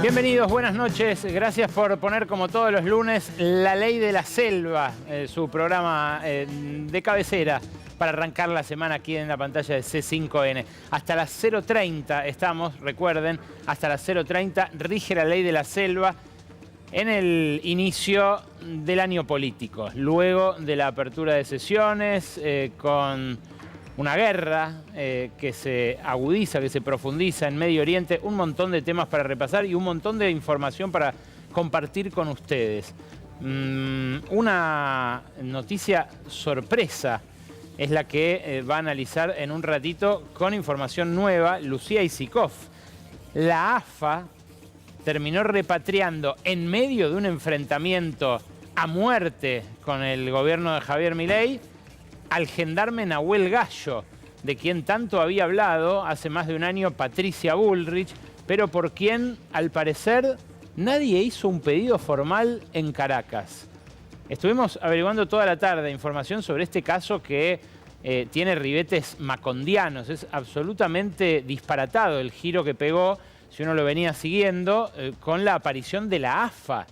Bienvenidos, buenas noches. Gracias por poner como todos los lunes La Ley de la Selva, su programa de cabecera para arrancar la semana aquí en la pantalla de C5N. Hasta las 0:30 estamos, recuerden, hasta las 0:30 rige la Ley de la Selva en el inicio del año político. Luego de la apertura de sesiones, con una guerra que se agudiza, que se profundiza en Medio Oriente, un montón de temas para repasar y un montón de información para compartir con ustedes. Una noticia sorpresa es la que va a analizar en un ratito con información nueva Lucía Isikoff. La AFA terminó repatriando en medio de un enfrentamiento a muerte con el gobierno de Javier Milei al gendarme Nahuel Gallo, de quien tanto había hablado hace más de un año Patricia Bullrich, pero por quien, al parecer, nadie hizo un pedido formal en Caracas. Estuvimos averiguando toda la tarde información sobre este caso que tiene ribetes macondianos. Es absolutamente disparatado el giro que pegó, si uno lo venía siguiendo, con la aparición de la AFA,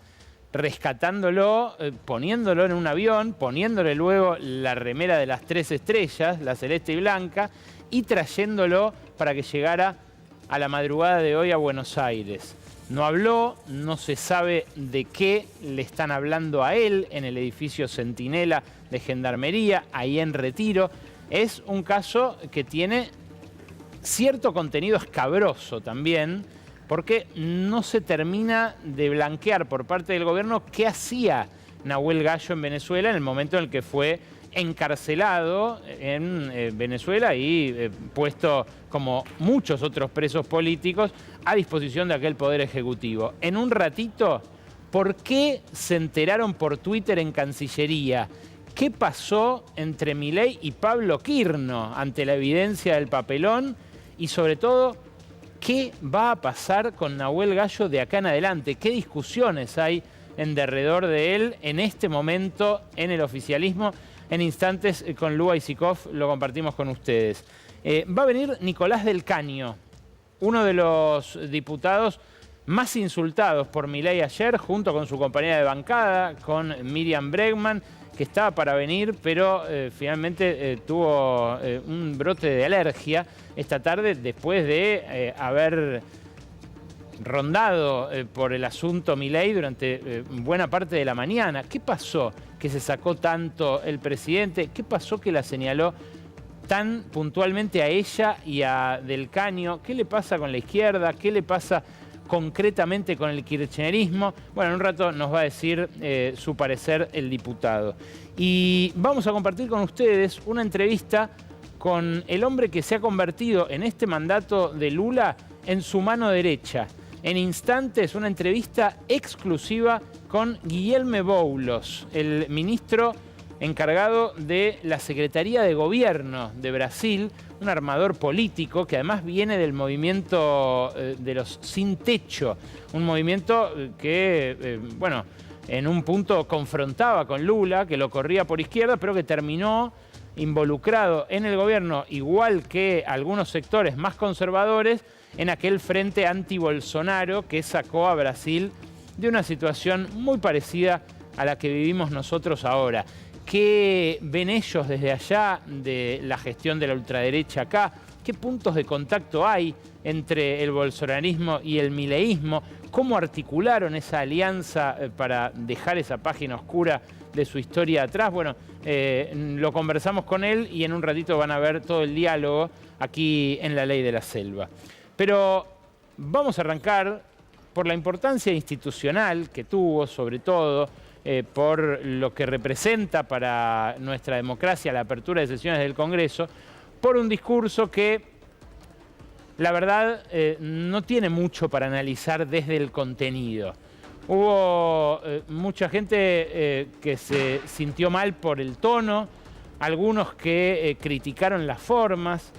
rescatándolo, poniéndolo en un avión, poniéndole luego la remera de las 3 estrellas, la celeste y blanca, y trayéndolo para que llegara a la madrugada de hoy a Buenos Aires. No habló, no se sabe de qué le están hablando a él en el edificio Centinela de Gendarmería, ahí en Retiro. Es un caso que tiene cierto contenido escabroso también, porque no se termina de blanquear por parte del gobierno qué hacía Nahuel Gallo en Venezuela en el momento en el que fue encarcelado en Venezuela y puesto, como muchos otros presos políticos, a disposición de aquel Poder Ejecutivo. En un ratito, ¿por qué se enteraron por Twitter en Cancillería? ¿Qué pasó entre Milei y Pablo Quirno ante la evidencia del papelón? Y sobre todo, ¿qué va a pasar con Nahuel Gallo de acá en adelante? ¿Qué discusiones hay en derredor de él en este momento en el oficialismo? En instantes con Lucía Isikoff lo compartimos con ustedes. Va a venir Nicolás del Caño, uno de los diputados más insultados por Milei ayer, junto con su compañera de bancada, con Miriam Bregman, que estaba para venir, pero finalmente tuvo un brote de alergia esta tarde después de haber rondado por el asunto Milei durante buena parte de la mañana. ¿Qué pasó que se sacó tanto el presidente? ¿Qué pasó que la señaló tan puntualmente a ella y a Del Caño? ¿Qué le pasa con la izquierda? ¿Qué le pasa concretamente con el kirchnerismo? Bueno, en un rato nos va a decir su parecer el diputado. Y vamos a compartir con ustedes una entrevista con el hombre que se ha convertido en este mandato de Lula en su mano derecha. En instantes, una entrevista exclusiva con Guilherme Boulos, el ministro encargado de la Secretaría de Gobierno de Brasil, un armador político que además viene del movimiento de los sin techo, un movimiento que, bueno, en un punto confrontaba con Lula, que lo corría por izquierda, pero que terminó involucrado en el gobierno, igual que algunos sectores más conservadores, en aquel frente anti-Bolsonaro que sacó a Brasil de una situación muy parecida a la que vivimos nosotros ahora. ¿Qué ven ellos desde allá de la gestión de la ultraderecha acá? ¿Qué puntos de contacto hay entre el bolsonarismo y el mileísmo? ¿Cómo articularon esa alianza para dejar esa página oscura de su historia atrás? Bueno, lo conversamos con él y en un ratito van a ver todo el diálogo aquí en La Ley de la Selva. Pero vamos a arrancar por la importancia institucional que tuvo, sobre todo, por lo que representa para nuestra democracia la apertura de sesiones del Congreso, por un discurso que, la verdad, no tiene mucho para analizar desde el contenido. Hubo mucha gente que se sintió mal por el tono, algunos que criticaron las formas,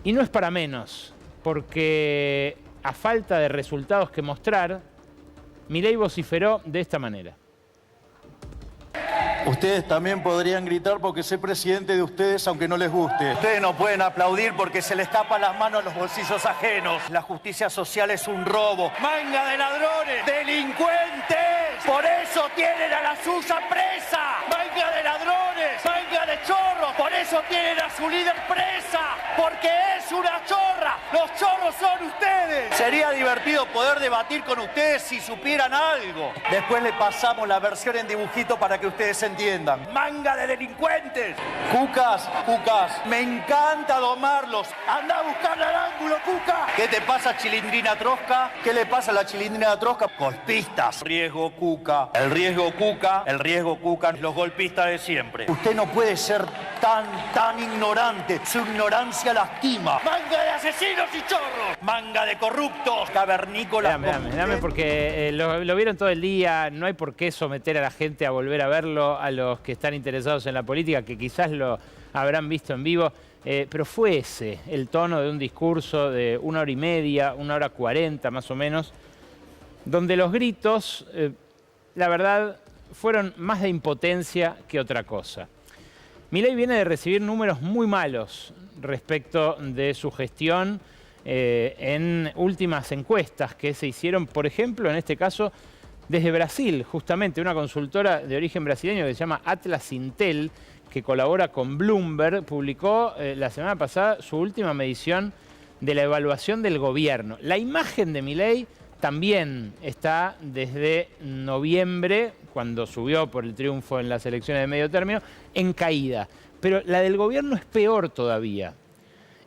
y no es para menos, porque a falta de resultados que mostrar, Milei vociferó de esta manera. Ustedes también podrían gritar porque soy presidente de ustedes aunque no les guste. Ustedes no pueden aplaudir porque se les tapa las manos a los bolsillos ajenos. La justicia social es un robo. ¡Manga de ladrones! ¡Delincuentes! ¡Por eso tienen a la suya presa! ¡Manga de ladrones! ¡Manga de chorros! ¡Por eso tienen a su líder presa! ¡Porque es una chorra! ¡Los chorros son ustedes! Sería divertido poder debatir con ustedes si supieran algo. Después le pasamos la versión en dibujito para que ustedes entiendan. ¡Manga de delincuentes! Cucas, me encanta domarlos. ¡Anda a buscarle al ángulo, Cuca! ¿Qué te pasa, Chilindrina Trosca? ¿Qué le pasa a la Chilindrina Trosca? Golpistas. Riesgo, Cuca. El riesgo, Cuca. Los golpistas de siempre. Usted no puede ser tan ignorante. Su ignorancia lastima. ¡Manga de asesinos y chorros! ¡Manga de corruptos! Cavernícolas. Dame porque lo vieron todo el día. No hay por qué someter a la gente a volver a verlo, a los que están interesados en la política, que quizás lo habrán visto en vivo. Pero fue ese el tono de un discurso de 1 hora y media, 1 hora 40 más o menos, donde los gritos, la verdad, fueron más de impotencia que otra cosa. Milei viene de recibir números muy malos respecto de su gestión en últimas encuestas que se hicieron, por ejemplo, en este caso, desde Brasil, justamente una consultora de origen brasileño que se llama Atlas Intel, que colabora con Bloomberg, publicó la semana pasada su última medición de la evaluación del gobierno. La imagen de Milei también está desde noviembre, cuando subió por el triunfo en las elecciones de medio término, en caída. Pero la del gobierno es peor todavía.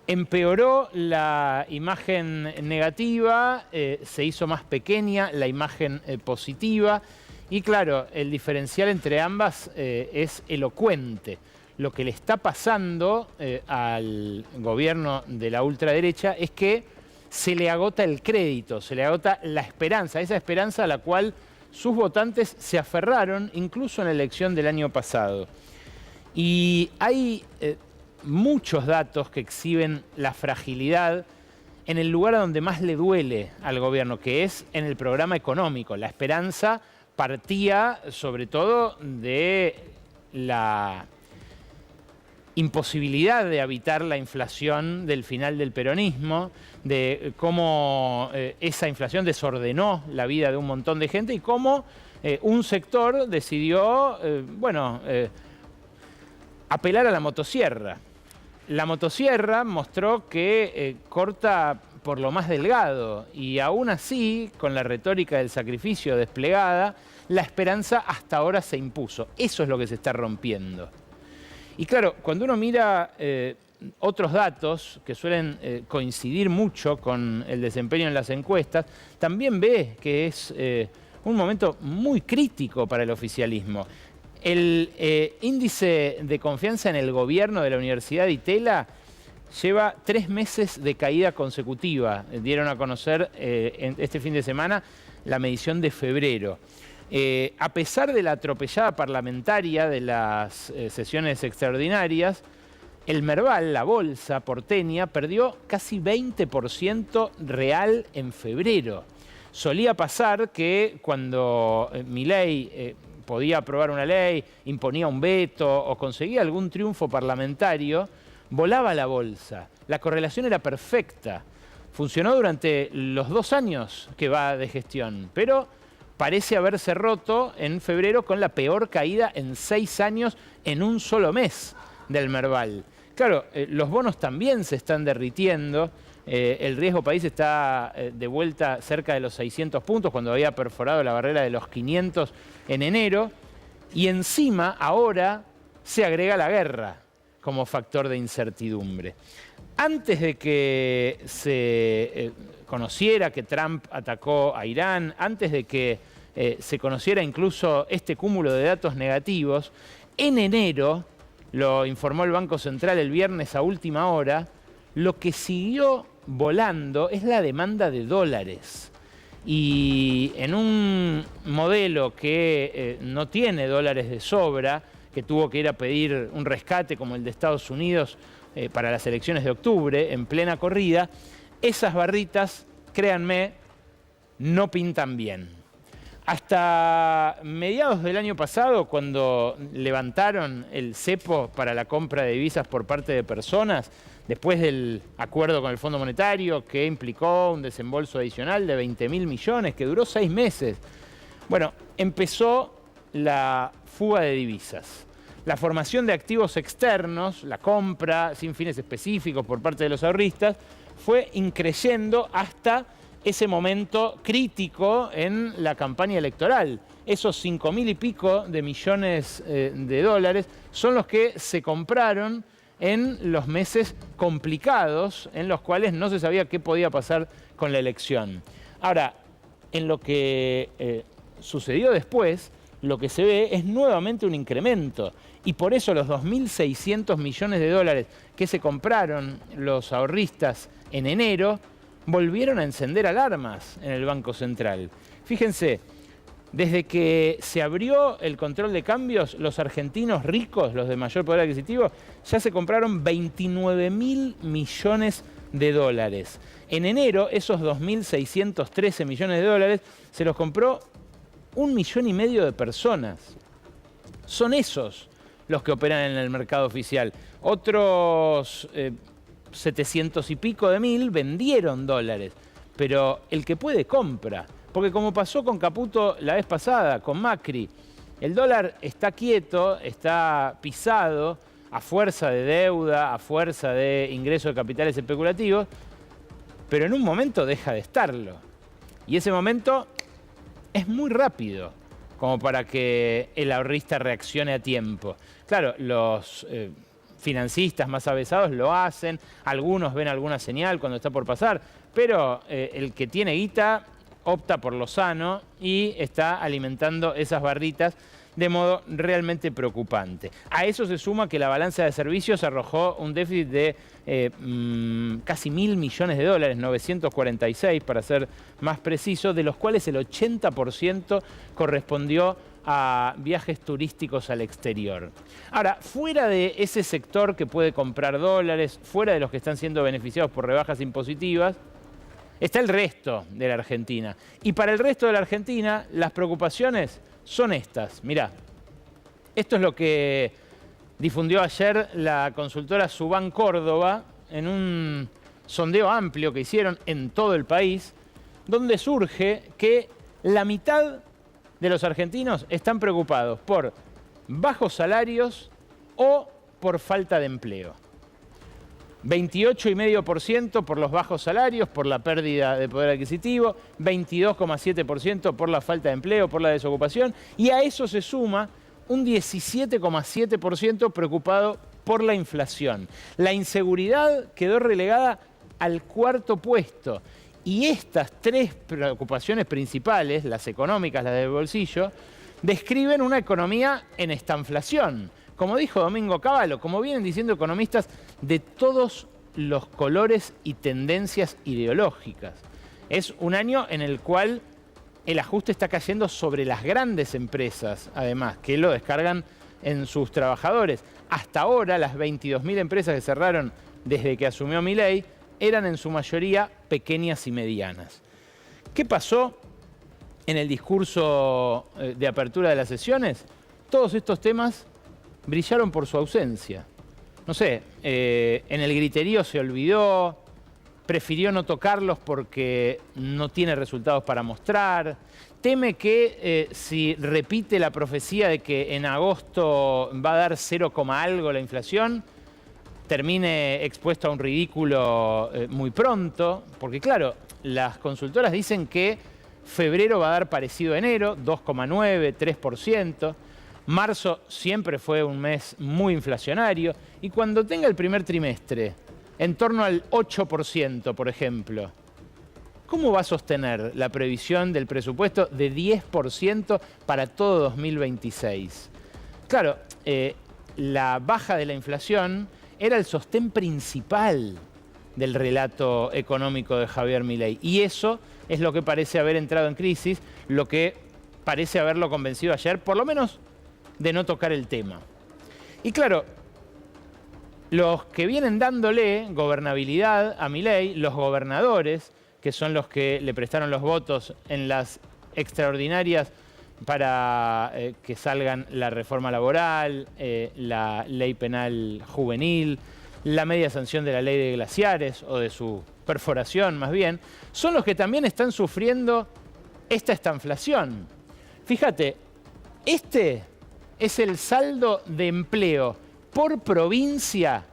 Empeoró la imagen negativa, se hizo más pequeña la imagen positiva. Y claro, el diferencial entre ambas es elocuente. Lo que le está pasando al gobierno de la ultraderecha es que se le agota el crédito, se le agota la esperanza, esa esperanza a la cual sus votantes se aferraron incluso en la elección del año pasado. Y hay muchos datos que exhiben la fragilidad en el lugar a donde más le duele al gobierno, que es en el programa económico. La esperanza partía sobre todo de la imposibilidad de evitar la inflación del final del peronismo, de cómo esa inflación desordenó la vida de un montón de gente y cómo un sector decidió, apelar a la motosierra. La motosierra mostró que corta por lo más delgado y aún así, con la retórica del sacrificio desplegada, la esperanza hasta ahora se impuso. Eso es lo que se está rompiendo. Y claro, cuando uno mira otros datos que suelen coincidir mucho con el desempeño en las encuestas, también ve que es un momento muy crítico para el oficialismo. El índice de confianza en el gobierno de la Universidad de Itela lleva 3 meses de caída consecutiva. Dieron a conocer este fin de semana la medición de febrero. A pesar de la atropellada parlamentaria de las sesiones extraordinarias, el Merval, la bolsa porteña, perdió casi 20% real en febrero. Solía pasar que cuando Milei podía aprobar una ley, imponía un veto o conseguía algún triunfo parlamentario, volaba la bolsa. La correlación era perfecta. Funcionó durante los 2 años que va de gestión, pero parece haberse roto en febrero con la peor caída en 6 años en un solo mes del Merval. Claro, los bonos también se están derritiendo. El riesgo país está de vuelta cerca de los 600 puntos cuando había perforado la barrera de los 500 en enero. Y encima ahora se agrega la guerra como factor de incertidumbre. Antes de que se conociera que Trump atacó a Irán, antes de que se conociera incluso este cúmulo de datos negativos, en enero, lo informó el Banco Central el viernes a última hora, lo que siguió volando es la demanda de dólares. Y en un modelo que no tiene dólares de sobra, que tuvo que ir a pedir un rescate como el de Estados Unidos para las elecciones de octubre, en plena corrida, esas barritas, créanme, no pintan bien. Hasta mediados del año pasado, cuando levantaron el cepo para la compra de divisas por parte de personas, después del acuerdo con el Fondo Monetario, que implicó un desembolso adicional de 20.000 millones, que duró 6 meses, bueno, empezó la fuga de divisas. La formación de activos externos, la compra sin fines específicos por parte de los ahorristas, fue increyendo hasta ese momento crítico en la campaña electoral. Esos 5.000 y pico de millones de dólares son los que se compraron en los meses complicados, en los cuales no se sabía qué podía pasar con la elección. Ahora, en lo que sucedió después, lo que se ve es nuevamente un incremento. Y por eso los 2.600 millones de dólares que se compraron los ahorristas en enero volvieron a encender alarmas en el Banco Central. Fíjense, desde que se abrió el control de cambios, los argentinos ricos, los de mayor poder adquisitivo, ya se compraron 29.000 millones de dólares. En enero, esos 2.613 millones de dólares se los compró 1,5 millones de personas. Son esos los que operan en el mercado oficial. Otros 700 y pico de mil vendieron dólares, pero el que puede compra. Porque como pasó con Caputo la vez pasada, con Macri, el dólar está quieto, está pisado a fuerza de deuda, a fuerza de ingreso de capitales especulativos, pero en un momento deja de estarlo. Y ese momento es muy rápido como para que el ahorrista reaccione a tiempo. Claro, los financistas más avesados lo hacen, algunos ven alguna señal cuando está por pasar, pero el que tiene guita opta por lo sano y está alimentando esas barritas de modo realmente preocupante. A eso se suma que la balanza de servicios arrojó un déficit de casi 1.000 millones de dólares, 946 para ser más preciso, de los cuales el 80% correspondió a viajes turísticos al exterior. Ahora, fuera de ese sector que puede comprar dólares, fuera de los que están siendo beneficiados por rebajas impositivas, está el resto de la Argentina. Y para el resto de la Argentina, las preocupaciones son estas. Mirá, esto es lo que difundió ayer la consultora Subán Córdoba en un sondeo amplio que hicieron en todo el país, donde surge que la mitad de los argentinos están preocupados por bajos salarios o por falta de empleo. 28,5% por los bajos salarios, por la pérdida de poder adquisitivo, 22,7% por la falta de empleo, por la desocupación, y a eso se suma un 17,7% preocupado por la inflación. La inseguridad quedó relegada al cuarto puesto. Y estas tres preocupaciones principales, las económicas, las del bolsillo, describen una economía en estanflación. Como dijo Domingo Cavallo, como vienen diciendo economistas de todos los colores y tendencias ideológicas. Es un año en el cual el ajuste está cayendo sobre las grandes empresas, además, que lo descargan en sus trabajadores. Hasta ahora, las 22.000 empresas que cerraron desde que asumió Milei eran en su mayoría pequeñas y medianas. ¿Qué pasó en el discurso de apertura de las sesiones? Todos estos temas brillaron por su ausencia. No sé, en el griterío se olvidó, prefirió no tocarlos porque no tiene resultados para mostrar, teme que si repite la profecía de que en agosto va a dar 0, algo la inflación, termine expuesto a un ridículo muy pronto, porque claro, las consultoras dicen que febrero va a dar parecido a enero, 2,9, 3%, marzo siempre fue un mes muy inflacionario, y cuando tenga el primer trimestre en torno al 8%, por ejemplo, ¿cómo va a sostener la previsión del presupuesto de 10% para todo 2026? Claro, la baja de la inflación era el sostén principal del relato económico de Javier Milei. Y eso es lo que parece haber entrado en crisis, lo que parece haberlo convencido ayer, por lo menos de no tocar el tema. Y claro, los que vienen dándole gobernabilidad a Milei, los gobernadores, que son los que le prestaron los votos en las extraordinarias para que salgan la reforma laboral, la ley penal juvenil, la media sanción de la ley de glaciares, o de su perforación más bien, son los que también están sufriendo esta estanflación. Fíjate, este es el saldo de empleo por provincia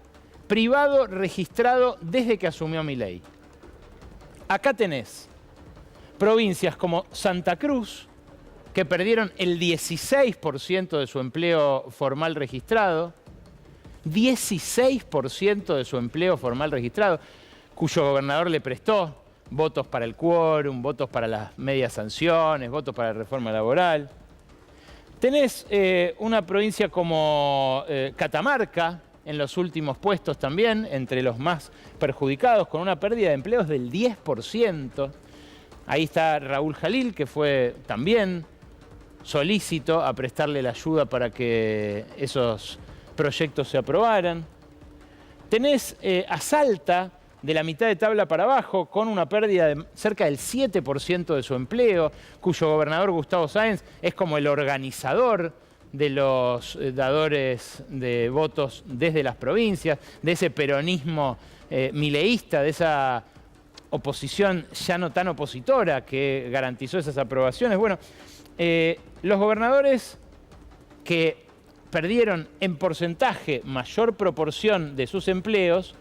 privado registrado desde que asumió Milei. Acá tenés provincias como Santa Cruz, que perdieron el 16% de su empleo formal registrado, 16% de su empleo formal registrado, cuyo gobernador le prestó votos para el quórum, votos para las medias sanciones, votos para la reforma laboral. Tenés una provincia como Catamarca, en los últimos puestos también, entre los más perjudicados, con una pérdida de empleos del 10%. Ahí está Raúl Jalil, que fue también solícito a prestarle la ayuda para que esos proyectos se aprobaran. Tenés a Salta, de la mitad de tabla para abajo, con una pérdida de cerca del 7% de su empleo, cuyo gobernador Gustavo Sáenz es como el organizador de los dadores de votos desde las provincias, de ese peronismo mileísta, de esa oposición ya no tan opositora que garantizó esas aprobaciones. Bueno, los gobernadores que perdieron en porcentaje mayor proporción de sus empleos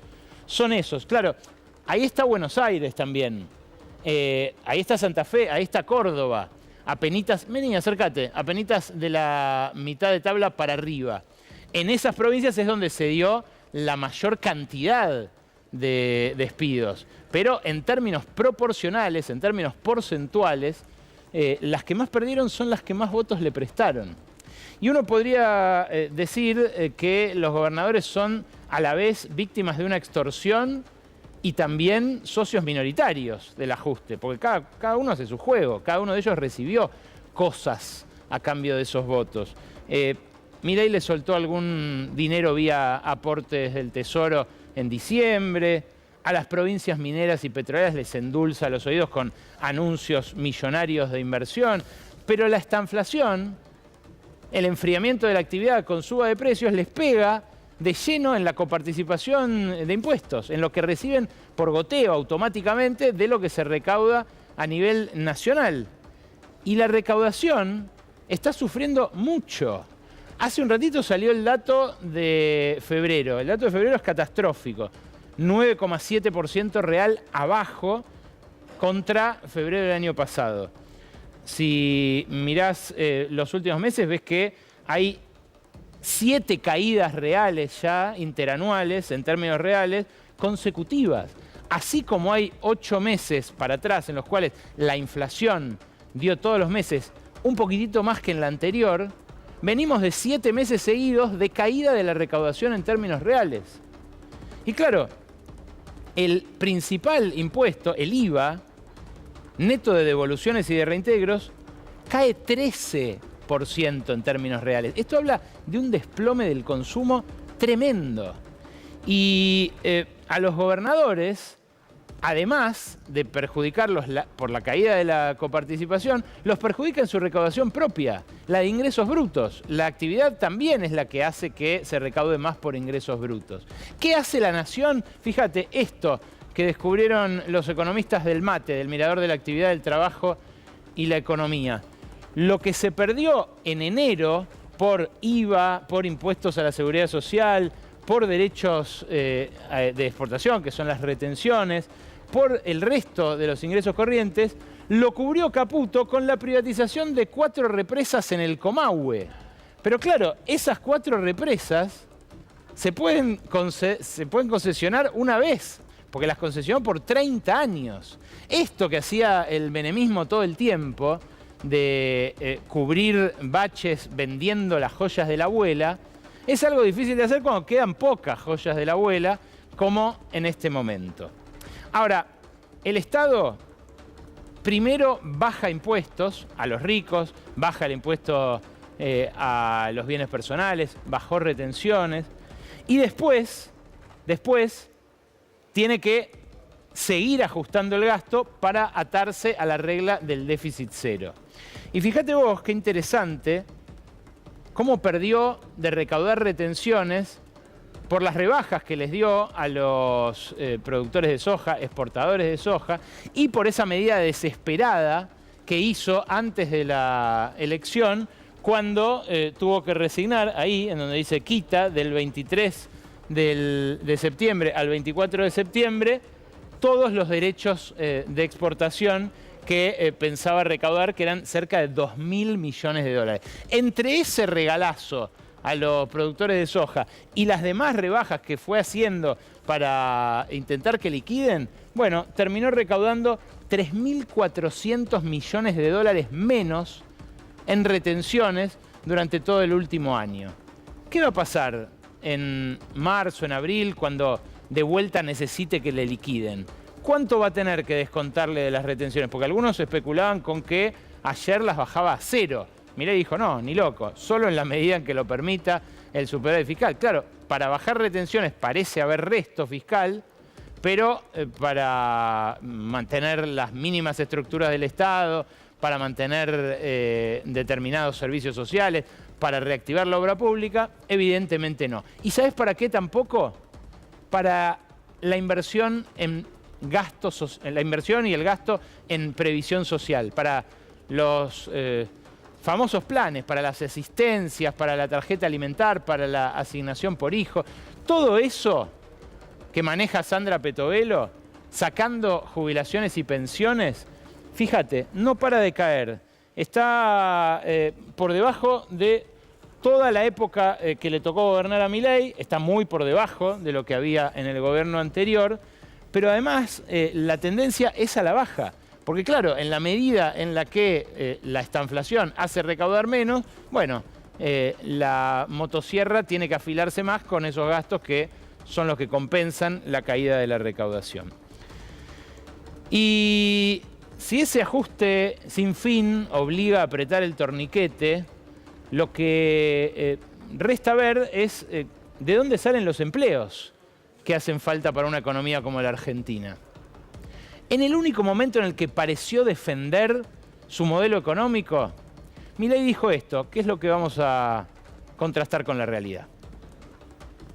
son esos. Claro, ahí está Buenos Aires también, ahí está Santa Fe, ahí está Córdoba, apenitas, vení, acércate, apenitas de la mitad de tabla para arriba. En esas provincias es donde se dio la mayor cantidad de despidos, pero en términos proporcionales, en términos porcentuales, las que más perdieron son las que más votos le prestaron. Y uno podría decir que los gobernadores son a la vez víctimas de una extorsión y también socios minoritarios del ajuste, porque cada uno hace su juego, cada uno de ellos recibió cosas a cambio de esos votos. Milei le soltó algún dinero vía aportes del Tesoro en diciembre, a las provincias mineras y petroleras les endulza los oídos con anuncios millonarios de inversión, pero la estanflación, el enfriamiento de la actividad con suba de precios, les pega de lleno en la coparticipación de impuestos, en lo que reciben por goteo automáticamente de lo que se recauda a nivel nacional. Y la recaudación está sufriendo mucho. Hace un ratito salió el dato de febrero. El dato de febrero es catastrófico. 9,7% real abajo contra febrero del año pasado. Si mirás los últimos meses, ves que hay 7 caídas reales ya, interanuales, en términos reales, consecutivas. Así como hay 8 meses para atrás en los cuales la inflación dio todos los meses un poquitito más que en la anterior, venimos de 7 meses seguidos de caída de la recaudación en términos reales. Y claro, el principal impuesto, el IVA, neto de devoluciones y de reintegros, cae 13% en términos reales. Esto habla de un desplome del consumo tremendo. Y a los gobernadores, además de perjudicarlos por la caída de la coparticipación, los perjudica en su recaudación propia, la de ingresos brutos. La actividad también es la que hace que se recaude más por ingresos brutos. ¿Qué hace la nación? Fíjate, esto que descubrieron los economistas del MATE, del Mirador de la Actividad, del Trabajo y la Economía. Lo que se perdió en enero por IVA, por impuestos a la seguridad social, por derechos de exportación, que son las retenciones, por el resto de los ingresos corrientes, lo cubrió Caputo con la privatización de 4 represas en el Comahue. Pero claro, esas 4 represas se pueden concesionar una vez, porque las concesionó por 30 años. Esto que hacía el menemismo todo el tiempo, de cubrir baches vendiendo las joyas de la abuela, es algo difícil de hacer cuando quedan pocas joyas de la abuela, como en este momento. Ahora, el Estado primero baja impuestos a los ricos, baja el impuesto a los bienes personales, bajó retenciones, y después tiene que seguir ajustando el gasto para atarse a la regla del déficit cero. Y fíjate vos qué interesante cómo perdió de recaudar retenciones por las rebajas que les dio a los productores de soja, exportadores de soja, y por esa medida desesperada que hizo antes de la elección, cuando tuvo que resignar, ahí en donde dice quita, del 23 de septiembre al 24 de septiembre, todos los derechos de exportación que pensaba recaudar, que eran cerca de 2.000 millones de dólares. Entre ese regalazo a los productores de soja y las demás rebajas que fue haciendo para intentar que liquiden, bueno, terminó recaudando 3.400 millones de dólares menos en retenciones durante todo el último año. ¿Qué va a pasar en marzo, en abril, cuando de vuelta necesite que le liquiden? ¿Cuánto va a tener que descontarle de las retenciones? Porque algunos especulaban con que ayer las bajaba a cero. Milei dijo, no, ni loco, solo en la medida en que lo permita el superávit fiscal. Claro, para bajar retenciones parece haber resto fiscal, pero para mantener las mínimas estructuras del Estado, para mantener determinados servicios sociales, para reactivar la obra pública, evidentemente no. ¿Y sabes para qué tampoco? Para la inversión en gastos, la inversión y el gasto en previsión social, para los famosos planes, para las asistencias, para la tarjeta alimentar, para la asignación por hijo. Todo eso que maneja Sandra Petovelo, sacando jubilaciones y pensiones, fíjate, no para de caer. Está por debajo de toda la época que le tocó gobernar a Milei, está muy por debajo de lo que había en el gobierno anterior, pero además la tendencia es a la baja. Porque claro, en la medida en la que la estanflación hace recaudar menos, bueno, la motosierra tiene que afilarse más con esos gastos que son los que compensan la caída de la recaudación. Y si ese ajuste sin fin obliga a apretar el torniquete, lo que resta ver es de dónde salen los empleos que hacen falta para una economía como la Argentina. En el único momento en el que pareció defender su modelo económico, Milei dijo esto, que es lo que vamos a contrastar con la realidad.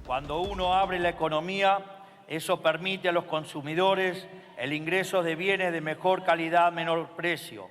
Cuando uno abre la economía, eso permite a los consumidores el ingreso de bienes de mejor calidad a menor precio.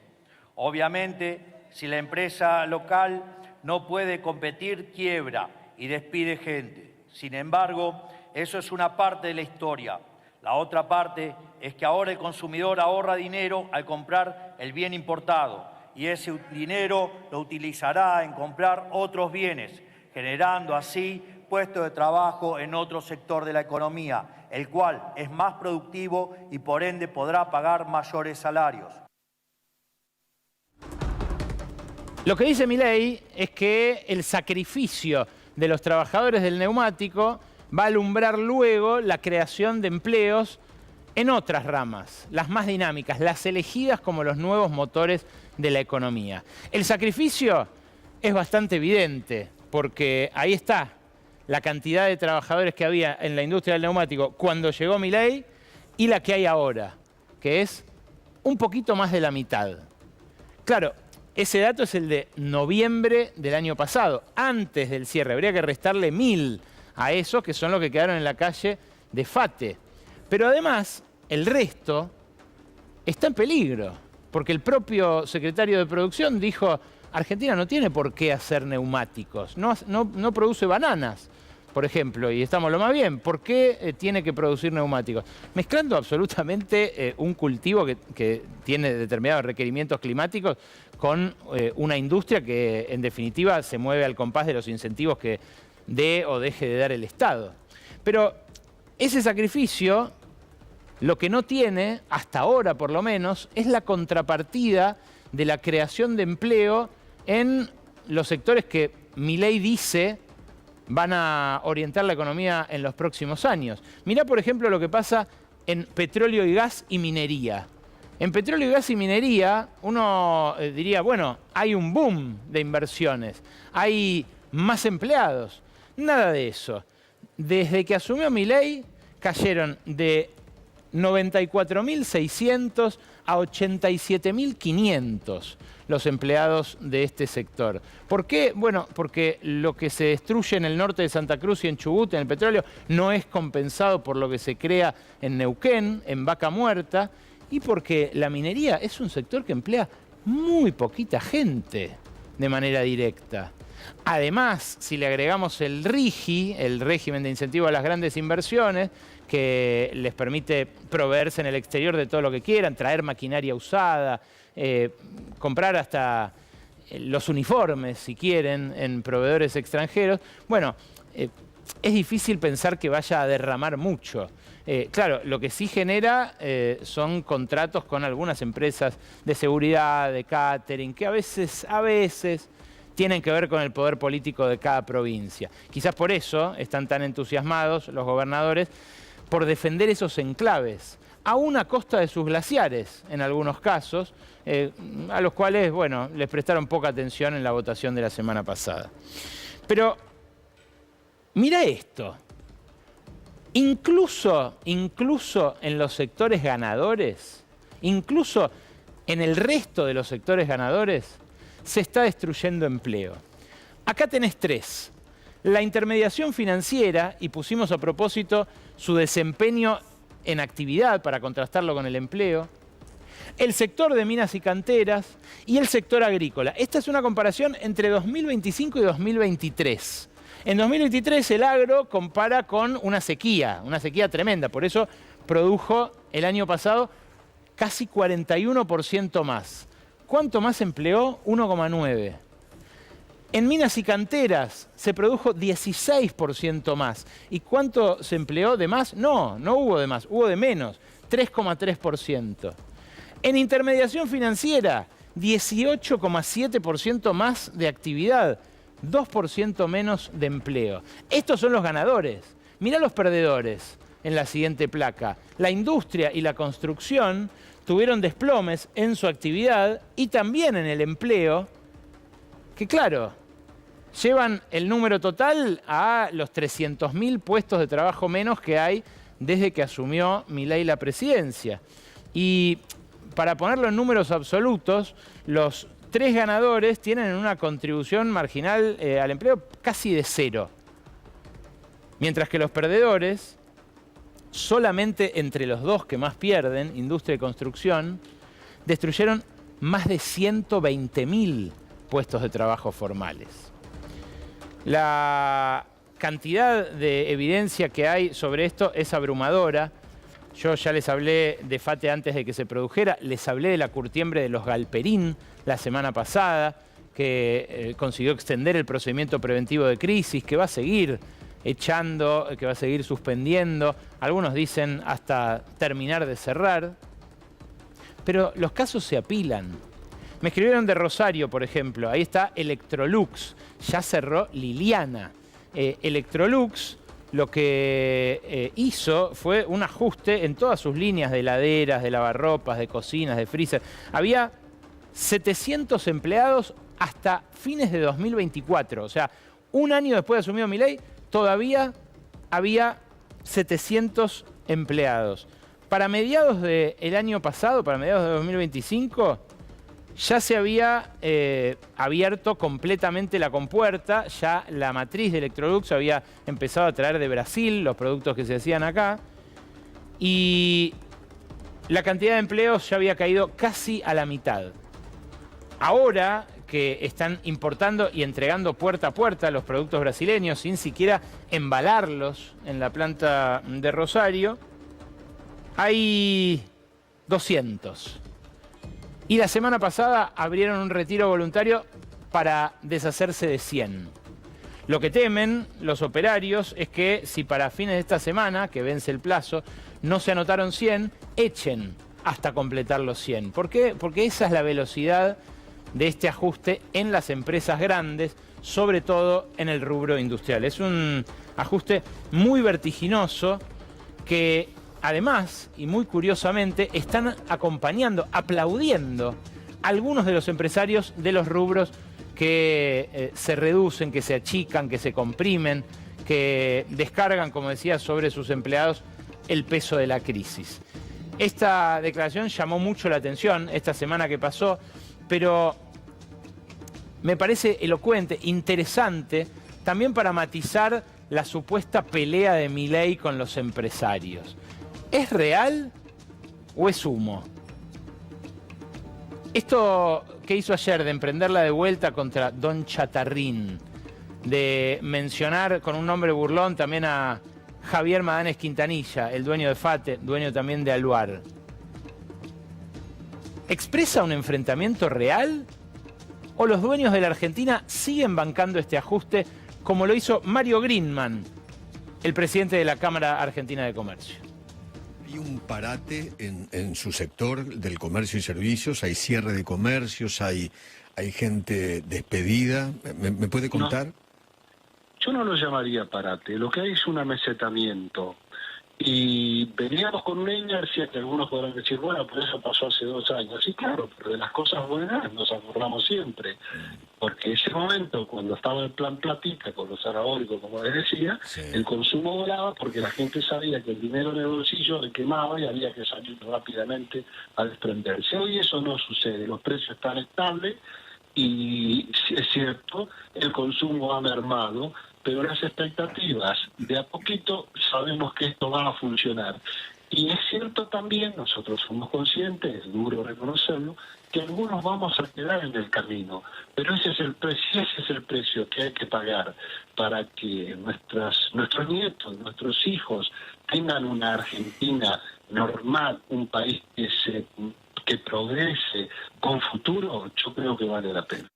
Obviamente, si la empresa local no puede competir, quiebra y despide gente. Sin embargo, eso es una parte de la historia. La otra parte es que ahora el consumidor ahorra dinero al comprar el bien importado y ese dinero lo utilizará en comprar otros bienes, generando así puestos de trabajo en otro sector de la economía, el cual es más productivo y por ende podrá pagar mayores salarios. Lo que dice Milei es que el sacrificio de los trabajadores del neumático va a alumbrar luego la creación de empleos en otras ramas, las más dinámicas, las elegidas como los nuevos motores de la economía. El sacrificio es bastante evidente, porque ahí está la cantidad de trabajadores que había en la industria del neumático cuando llegó Milei y la que hay ahora, que es un poquito más de la mitad. Claro, ese dato es el de noviembre del año pasado, antes del cierre. Habría que restarle 1.000 a esos que son los que quedaron en la calle de FATE. Pero además, el resto está en peligro, porque el propio secretario de Producción dijo, Argentina no tiene por qué hacer neumáticos, no produce bananas, por ejemplo, y estamos lo más bien, ¿por qué tiene que producir neumáticos? Mezclando absolutamente un cultivo que tiene determinados requerimientos climáticos con una industria que en definitiva se mueve al compás de los incentivos que dé o deje de dar el Estado. Pero ese sacrificio, lo que no tiene, hasta ahora por lo menos, es la contrapartida de la creación de empleo en los sectores que Milei dice van a orientar la economía en los próximos años. Mirá, por ejemplo, lo que pasa en petróleo y gas y minería. En petróleo y gas y minería, uno diría, bueno, hay un boom de inversiones, hay más empleados. Nada de eso. Desde que asumió Milei, cayeron de 94.600 a 87.500 los empleados de este sector. ¿Por qué? Bueno, porque lo que se destruye en el norte de Santa Cruz y en Chubut, en el petróleo, no es compensado por lo que se crea en Neuquén, en Vaca Muerta, y porque la minería es un sector que emplea muy poquita gente de manera directa. Además, si le agregamos el RIGI, el régimen de incentivo a las grandes inversiones, que les permite proveerse en el exterior de todo lo que quieran, traer maquinaria usada, comprar hasta los uniformes, si quieren, en proveedores extranjeros, bueno, es difícil pensar que vaya a derramar mucho. Claro, lo que sí genera son contratos con algunas empresas de seguridad, de catering, que a veces tienen que ver con el poder político de cada provincia. Quizás por eso están tan entusiasmados los gobernadores por defender esos enclaves, aún a costa de sus glaciares, en algunos casos, a los cuales, bueno, les prestaron poca atención en la votación de la semana pasada. Pero mira esto. Incluso en los sectores ganadores, incluso en el resto de los sectores ganadores, se está destruyendo empleo. Acá tenés tres. La intermediación financiera, y pusimos a propósito su desempeño en actividad para contrastarlo con el empleo, el sector de minas y canteras y el sector agrícola. Esta es una comparación entre 2025 y 2023. En 2023 el agro compara con una sequía tremenda, por eso produjo el año pasado casi 41% más. ¿Cuánto más empleó? 1,9. En minas y canteras se produjo 16% más. ¿Y cuánto se empleó de más? No hubo de más, hubo de menos, 3,3%. En intermediación financiera, 18,7% más de actividad, 2% menos de empleo. Estos son los ganadores. Mirá los perdedores en la siguiente placa. La industria y la construcción tuvieron desplomes en su actividad y también en el empleo, que claro, llevan el número total a los 300.000 puestos de trabajo menos que hay desde que asumió Milei la presidencia. Y para ponerlo en números absolutos, los tres ganadores tienen una contribución marginal al empleo casi de cero. Mientras que los perdedores, solamente entre los dos que más pierden, industria y construcción, destruyeron más de 120.000 puestos de trabajo formales. La cantidad de evidencia que hay sobre esto es abrumadora. Yo ya les hablé de FATE antes de que se produjera, les hablé de la curtiembre de los Galperín la semana pasada, que consiguió extender el procedimiento preventivo de crisis, que va a seguir echando, que va a seguir suspendiendo, algunos dicen hasta terminar de cerrar, pero los casos se apilan. Me escribieron de Rosario, por ejemplo, ahí está Electrolux, ya cerró Liliana. Electrolux lo que hizo fue un ajuste en todas sus líneas de heladeras, de lavarropas, de cocinas, de freezer. Había 700 empleados hasta fines de 2024, o sea, un año después de asumido Milei, todavía había 700 empleados. Para mediados del año pasado, para mediados de 2025, ya se había abierto completamente la compuerta, ya la matriz de Electrolux había empezado a traer de Brasil los productos que se hacían acá, y la cantidad de empleos ya había caído casi a la mitad. Ahora que están importando y entregando puerta a puerta los productos brasileños sin siquiera embalarlos en la planta de Rosario, hay 200. Y la semana pasada abrieron un retiro voluntario para deshacerse de 100. Lo que temen los operarios es que si para fines de esta semana, que vence el plazo, no se anotaron 100, echen hasta completar los 100. ¿Por qué? Porque esa es la velocidad de este ajuste en las empresas grandes, sobre todo en el rubro industrial. Es un ajuste muy vertiginoso que además, y muy curiosamente, están acompañando, aplaudiendo algunos de los empresarios de los rubros que se reducen, que se achican, que se comprimen, que descargan, como decía, sobre sus empleados el peso de la crisis. Esta declaración llamó mucho la atención esta semana que pasó, pero me parece elocuente, interesante, también para matizar la supuesta pelea de Milei con los empresarios. ¿Es real o es humo? Esto que hizo ayer de emprenderla de vuelta contra Don Chatarrín, de mencionar con un nombre burlón también a Javier Madanes Quintanilla, el dueño de FATE, dueño también de Aluar, ¿expresa un enfrentamiento real? ¿O los dueños de la Argentina siguen bancando este ajuste como lo hizo Mario Greenman, el presidente de la Cámara Argentina de Comercio? Hay un parate en su sector del comercio y servicios, hay cierre de comercios, hay gente despedida. ¿Me puede contar? No, yo no lo llamaría parate, lo que hay es un amesetamiento. Y veníamos con una inercia que algunos podrán decir, bueno, pues eso pasó hace 2 años. Sí, claro, pero de las cosas buenas nos acordamos siempre. Porque ese momento, cuando estaba el plan platita con los anabólicos, como les decía, sí, el consumo volaba porque la gente sabía que el dinero en el bolsillo le quemaba y había que salir rápidamente a desprenderse. Hoy eso no sucede, los precios están estables y es cierto, el consumo ha mermado, pero las expectativas, de a poquito sabemos que esto va a funcionar. Y es cierto también, nosotros somos conscientes, es duro reconocerlo, que algunos vamos a quedar en el camino, pero ese es el precio que hay que pagar para que nuestros nietos, nuestros hijos tengan una Argentina normal, un país que progrese con futuro. Yo creo que vale la pena.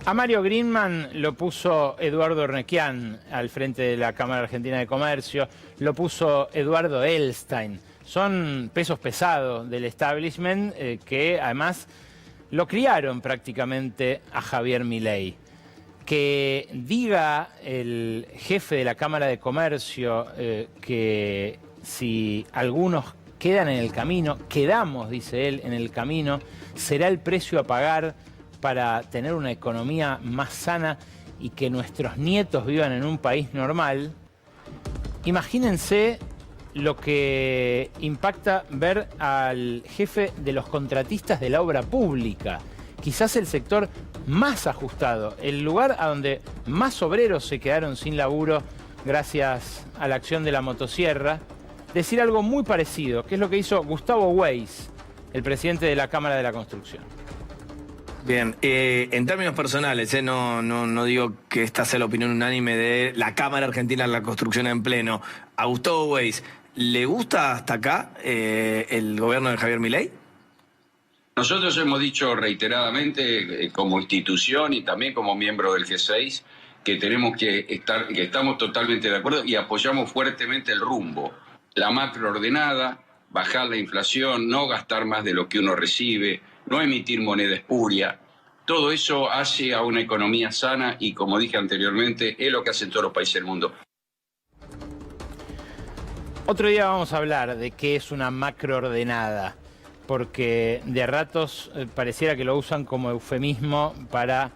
A Mario Greenman lo puso Eduardo Ornequian al frente de la Cámara Argentina de Comercio, lo puso Eduardo Elstein. Son pesos pesados del establishment que además lo criaron prácticamente a Javier Milei. Que diga el jefe de la Cámara de Comercio que si algunos quedan en el camino, quedamos, dice él, en el camino, será el precio a pagar para tener una economía más sana y que nuestros nietos vivan en un país normal. Imagínense lo que impacta ver al jefe de los contratistas de la obra pública, quizás el sector más ajustado, el lugar a donde más obreros se quedaron sin laburo gracias a la acción de la motosierra, decir algo muy parecido, que es lo que hizo Gustavo Weiss, el presidente de la Cámara de la Construcción. Bien, en términos personales, no digo que esta sea la opinión unánime de la Cámara Argentina de la Construcción en pleno. A Gustavo Weiss, ¿le gusta hasta acá el gobierno de Javier Milei? Nosotros hemos dicho reiteradamente como institución y también como miembro del G6 que tenemos que estamos totalmente de acuerdo y apoyamos fuertemente el rumbo, la macroordenada, bajar la inflación, no gastar más de lo que uno recibe, no emitir moneda espuria. Todo eso hace a una economía sana y, como dije anteriormente, es lo que hacen todos los países del mundo. Otro día vamos a hablar de qué es una macroordenada, porque de a ratos pareciera que lo usan como eufemismo para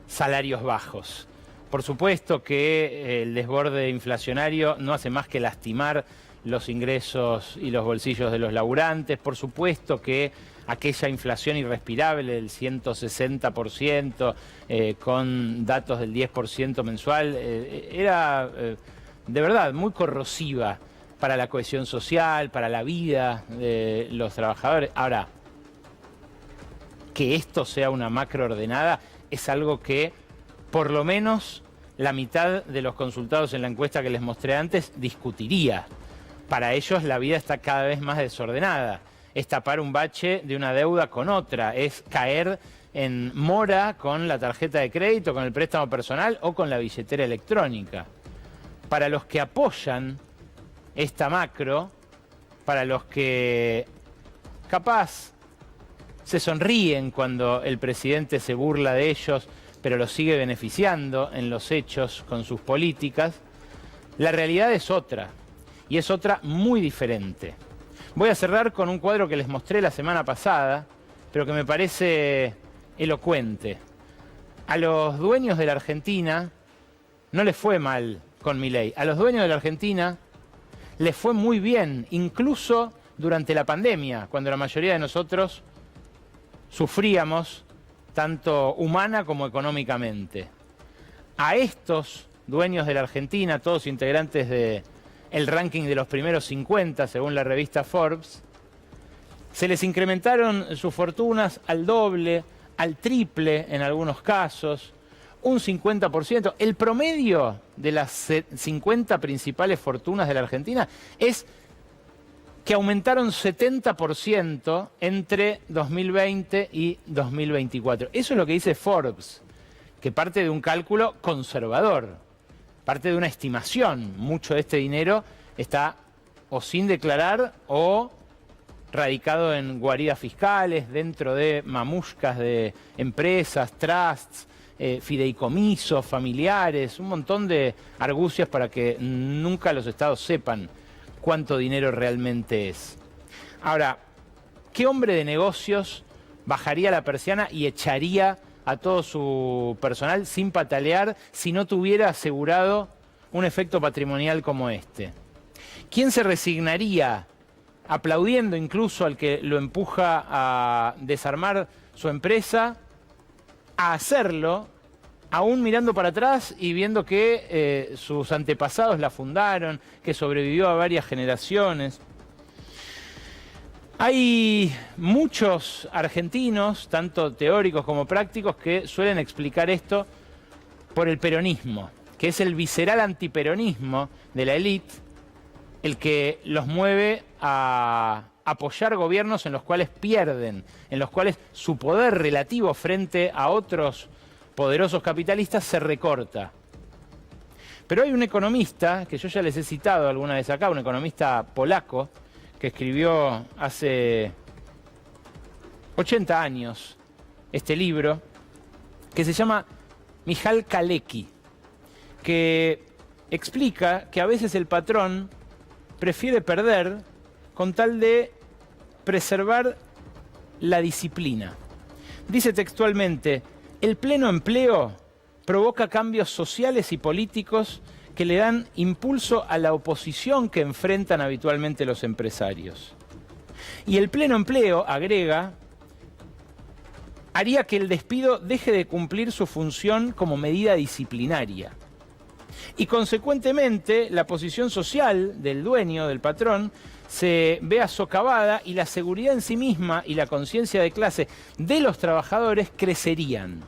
salarios bajos. Por supuesto que el desborde inflacionario no hace más que lastimar los ingresos y los bolsillos de los laburantes. Por supuesto que aquella inflación irrespirable del 160%, con datos del 10% mensual, era de verdad muy corrosiva para la cohesión social, para la vida de los trabajadores. Ahora, que esto sea una macroordenada es algo que por lo menos la mitad de los consultados en la encuesta que les mostré antes discutiría. Para ellos la vida está cada vez más desordenada. Es tapar un bache de una deuda con otra, es caer en mora con la tarjeta de crédito, con el préstamo personal o con la billetera electrónica. Para los que apoyan esta macro, para los que capaz se sonríen cuando el presidente se burla de ellos, pero los sigue beneficiando en los hechos con sus políticas, la realidad es otra, y es otra muy diferente. Voy a cerrar con un cuadro que les mostré la semana pasada, pero que me parece elocuente. A los dueños de la Argentina no les fue mal con Milei. A los dueños de la Argentina le fue muy bien, incluso durante la pandemia, cuando la mayoría de nosotros sufríamos, tanto humana como económicamente. A estos dueños de la Argentina, todos integrantes del ranking de los primeros 50, según la revista Forbes, se les incrementaron sus fortunas al doble, al triple en algunos casos, un 50%. El promedio de las 50 principales fortunas de la Argentina es que aumentaron 70% entre 2020 y 2024. Eso es lo que dice Forbes, que parte de un cálculo conservador, parte de una estimación. Mucho de este dinero está o sin declarar o radicado en guaridas fiscales, dentro de mamushkas de empresas, trusts, fideicomisos, familiares, un montón de argucias para que nunca los estados sepan cuánto dinero realmente es. Ahora, ¿qué hombre de negocios bajaría la persiana y echaría a todo su personal sin patalear si no tuviera asegurado un efecto patrimonial como este? ¿Quién se resignaría, aplaudiendo incluso al que lo empuja a desarmar su empresa, a hacerlo, aún mirando para atrás y viendo que sus antepasados la fundaron, que sobrevivió a varias generaciones? Hay muchos argentinos, tanto teóricos como prácticos, que suelen explicar esto por el peronismo, que es el visceral antiperonismo de la élite, el que los mueve a apoyar gobiernos en los cuales pierden, en los cuales su poder relativo frente a otros poderosos capitalistas se recorta. Pero hay un economista, que yo ya les he citado alguna vez acá, un economista polaco, que escribió hace 80 años este libro, que se llama Michał Kalecki, que explica que a veces el patrón prefiere perder con tal de preservar la disciplina. Dice textualmente: el pleno empleo provoca cambios sociales y políticos que le dan impulso a la oposición que enfrentan habitualmente los empresarios. Y el pleno empleo, agrega, haría que el despido deje de cumplir su función como medida disciplinaria. Y consecuentemente, la posición social del dueño, del patrón, se vea socavada y la seguridad en sí misma y la conciencia de clase de los trabajadores crecerían.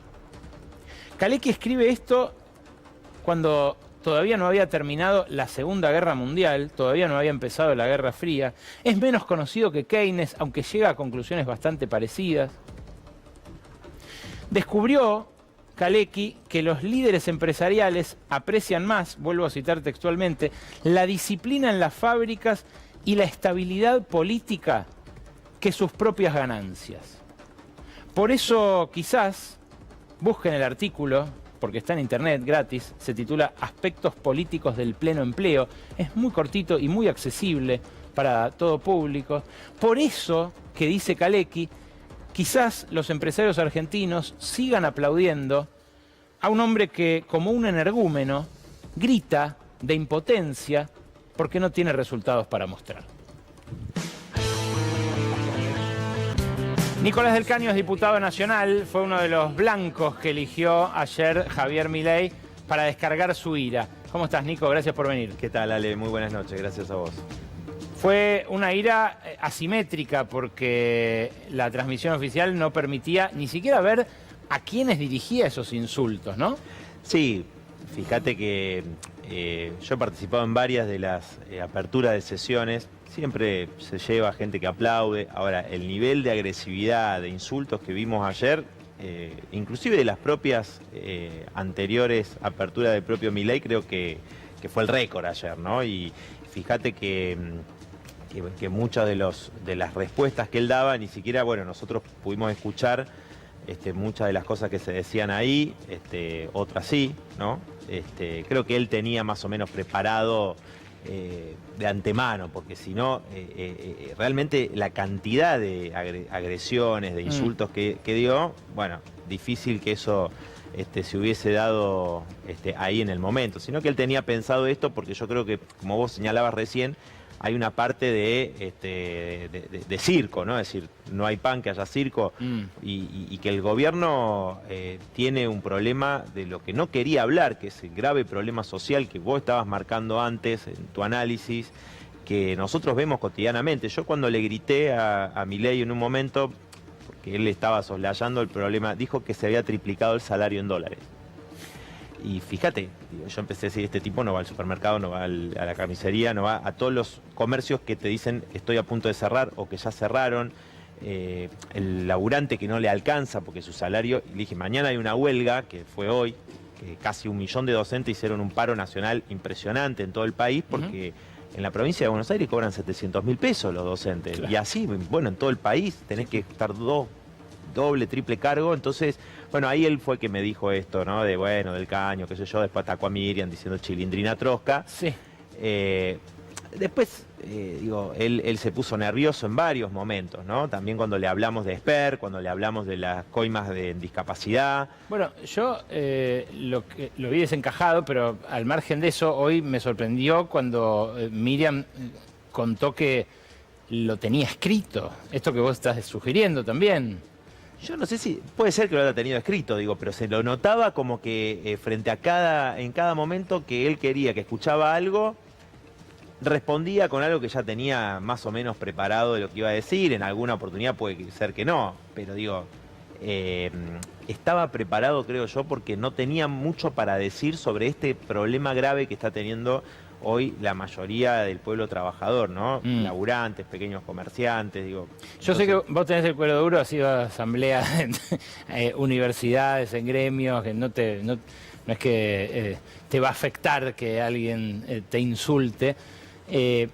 Kalecki escribe esto cuando todavía no había terminado la Segunda Guerra Mundial, todavía no había empezado la Guerra Fría. Es menos conocido que Keynes, aunque llega a conclusiones bastante parecidas. Descubrió Kalecki que los líderes empresariales aprecian más, vuelvo a citar textualmente, la disciplina en las fábricas y la estabilidad política que sus propias ganancias. Por eso quizás busquen el artículo, porque está en internet gratis, se titula Aspectos políticos del pleno empleo. Es muy cortito y muy accesible para todo público. Por eso que dice Kalecki, quizás los empresarios argentinos sigan aplaudiendo a un hombre que, como un energúmeno, grita de impotencia porque no tiene resultados para mostrar. Nicolás del Caño es diputado nacional, fue uno de los blancos que eligió ayer Javier Milei para descargar su ira. ¿Cómo estás, Nico? Gracias por venir. ¿Qué tal, Ale? Muy buenas noches, gracias a vos. Fue una ira asimétrica porque la transmisión oficial no permitía ni siquiera ver a quiénes dirigía esos insultos, ¿no? Sí, fíjate que yo he participado en varias de las aperturas de sesiones. Siempre se lleva gente que aplaude. Ahora, el nivel de agresividad, de insultos que vimos ayer, inclusive de las propias anteriores aperturas del propio Milei, creo que fue el récord ayer, ¿no? Y fíjate que muchas de las respuestas que él daba, ni siquiera, bueno, nosotros pudimos escuchar muchas de las cosas que se decían ahí, otras sí, ¿no? Creo que él tenía más o menos preparado de antemano, porque si no, realmente la cantidad de agresiones, de insultos que dio, bueno, difícil que eso se hubiese dado ahí en el momento, sino que él tenía pensado esto porque yo creo que, como vos señalabas recién, hay una parte de circo, ¿no? Es decir, no hay pan que haya circo, y que el gobierno tiene un problema de lo que no quería hablar, que es el grave problema social que vos estabas marcando antes en tu análisis, que nosotros vemos cotidianamente. Yo cuando le grité a Milei en un momento, porque él estaba soslayando el problema, dijo que se había triplicado el salario en dólares. Y fíjate, yo empecé a decir, este tipo no va al supermercado, no va a la carnicería, no va a todos los comercios que te dicen estoy a punto de cerrar o que ya cerraron, el laburante que no le alcanza porque su salario, y le dije, mañana hay una huelga, que fue hoy, que casi 1 millón de docentes hicieron un paro nacional impresionante en todo el país, porque en la provincia de Buenos Aires cobran 700.000 pesos los docentes, claro. Y así, bueno, en todo el país tenés que estar doble, triple cargo. Entonces, bueno, ahí él fue que me dijo esto, ¿no? De, bueno, del caño, qué sé yo. Después atacó a Miriam diciendo chilindrina trosca. Sí. Después, digo, él se puso nervioso en varios momentos, ¿no? También cuando le hablamos de Esper, cuando le hablamos de las coimas de discapacidad. Bueno, yo lo vi desencajado, pero al margen de eso, hoy me sorprendió cuando Miriam contó que lo tenía escrito. Esto que vos estás sugiriendo también. Yo no sé si, puede ser que lo haya tenido escrito, digo, pero se lo notaba como que frente a en cada momento que él quería, que escuchaba algo, respondía con algo que ya tenía más o menos preparado de lo que iba a decir. En alguna oportunidad puede ser que no, pero digo, estaba preparado, creo yo, porque no tenía mucho para decir sobre este problema grave que está teniendo hoy la mayoría del pueblo trabajador, ¿no? Laburantes, pequeños comerciantes, digo. Yo sé que vos tenés el cuero duro, has ido a asambleas en universidades, en gremios, que no es que te va a afectar que alguien te insulte. ¿Crees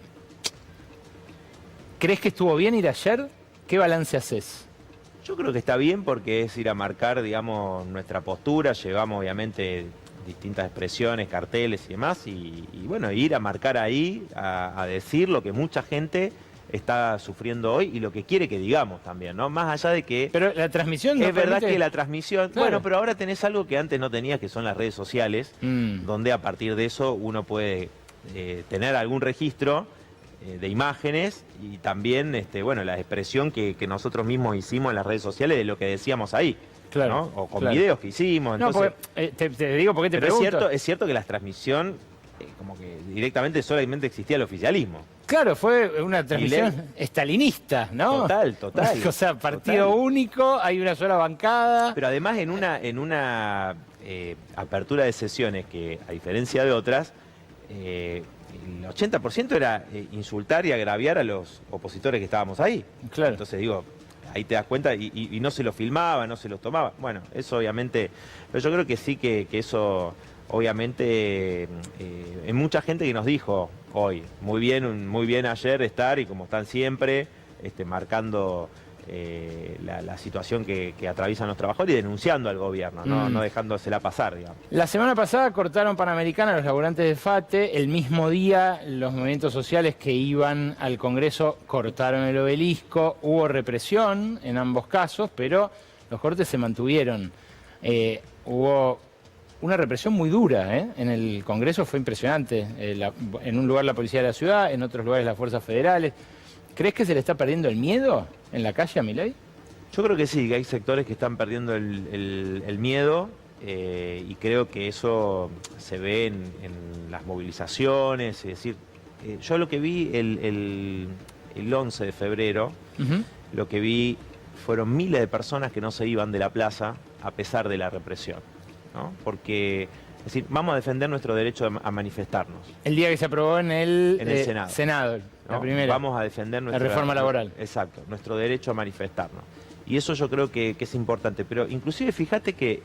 que estuvo bien ir ayer? ¿Qué balance haces? Yo creo que está bien porque es ir a marcar, digamos, nuestra postura. Llevamos, obviamente, distintas expresiones, carteles y demás, y bueno, ir a marcar ahí, a decir lo que mucha gente está sufriendo hoy y lo que quiere que digamos también, ¿no? Más allá de que... Pero la transmisión... Es verdad que la transmisión... Claro. Bueno, pero ahora tenés algo que antes no tenías, que son las redes sociales, donde a partir de eso uno puede tener algún registro de imágenes y también, bueno, la expresión que nosotros mismos hicimos en las redes sociales de lo que decíamos ahí. Claro, ¿no? O con videos que hicimos. Entonces, no, porque, te digo porque te pero pregunto. es cierto que la transmisión, como que directamente solamente existía el oficialismo. Claro, fue una transmisión estalinista, ¿no? Total. O sea, partido único, hay una sola bancada. Pero además en una apertura de sesiones que, a diferencia de otras, el 80% era insultar y agraviar a los opositores que estábamos ahí. Claro. Entonces digo... Ahí te das cuenta y no se lo filmaba, no se los tomaba. Bueno, eso obviamente... Pero yo creo que sí que eso, obviamente, hay mucha gente que nos dijo hoy, muy bien ayer estar y como están siempre, marcando la situación que atraviesan los trabajadores y denunciando al gobierno, no dejándosela pasar, digamos. La semana pasada cortaron Panamericana a los laburantes de FATE. El mismo día, los movimientos sociales que iban al Congreso cortaron el Obelisco. Hubo represión en ambos casos, pero los cortes se mantuvieron. Hubo una represión muy dura, en el Congreso fue impresionante. En un lugar la policía de la ciudad, en otros lugares las fuerzas federales. ¿Crees que se le está perdiendo el miedo en la calle a Milei? Yo creo que sí, que hay sectores que están perdiendo el miedo y creo que eso se ve en las movilizaciones. Es decir, yo lo que vi el 11 de febrero, lo que vi fueron miles de personas que no se iban de la plaza a pesar de la represión, ¿no? Porque... Es decir, vamos a defender nuestro derecho a manifestarnos. El día que se aprobó en el Senado, la ¿no? primera. Vamos a defender la reforma laboral. Exacto, nuestro derecho a manifestarnos. Y eso yo creo que es importante. Pero inclusive fíjate que,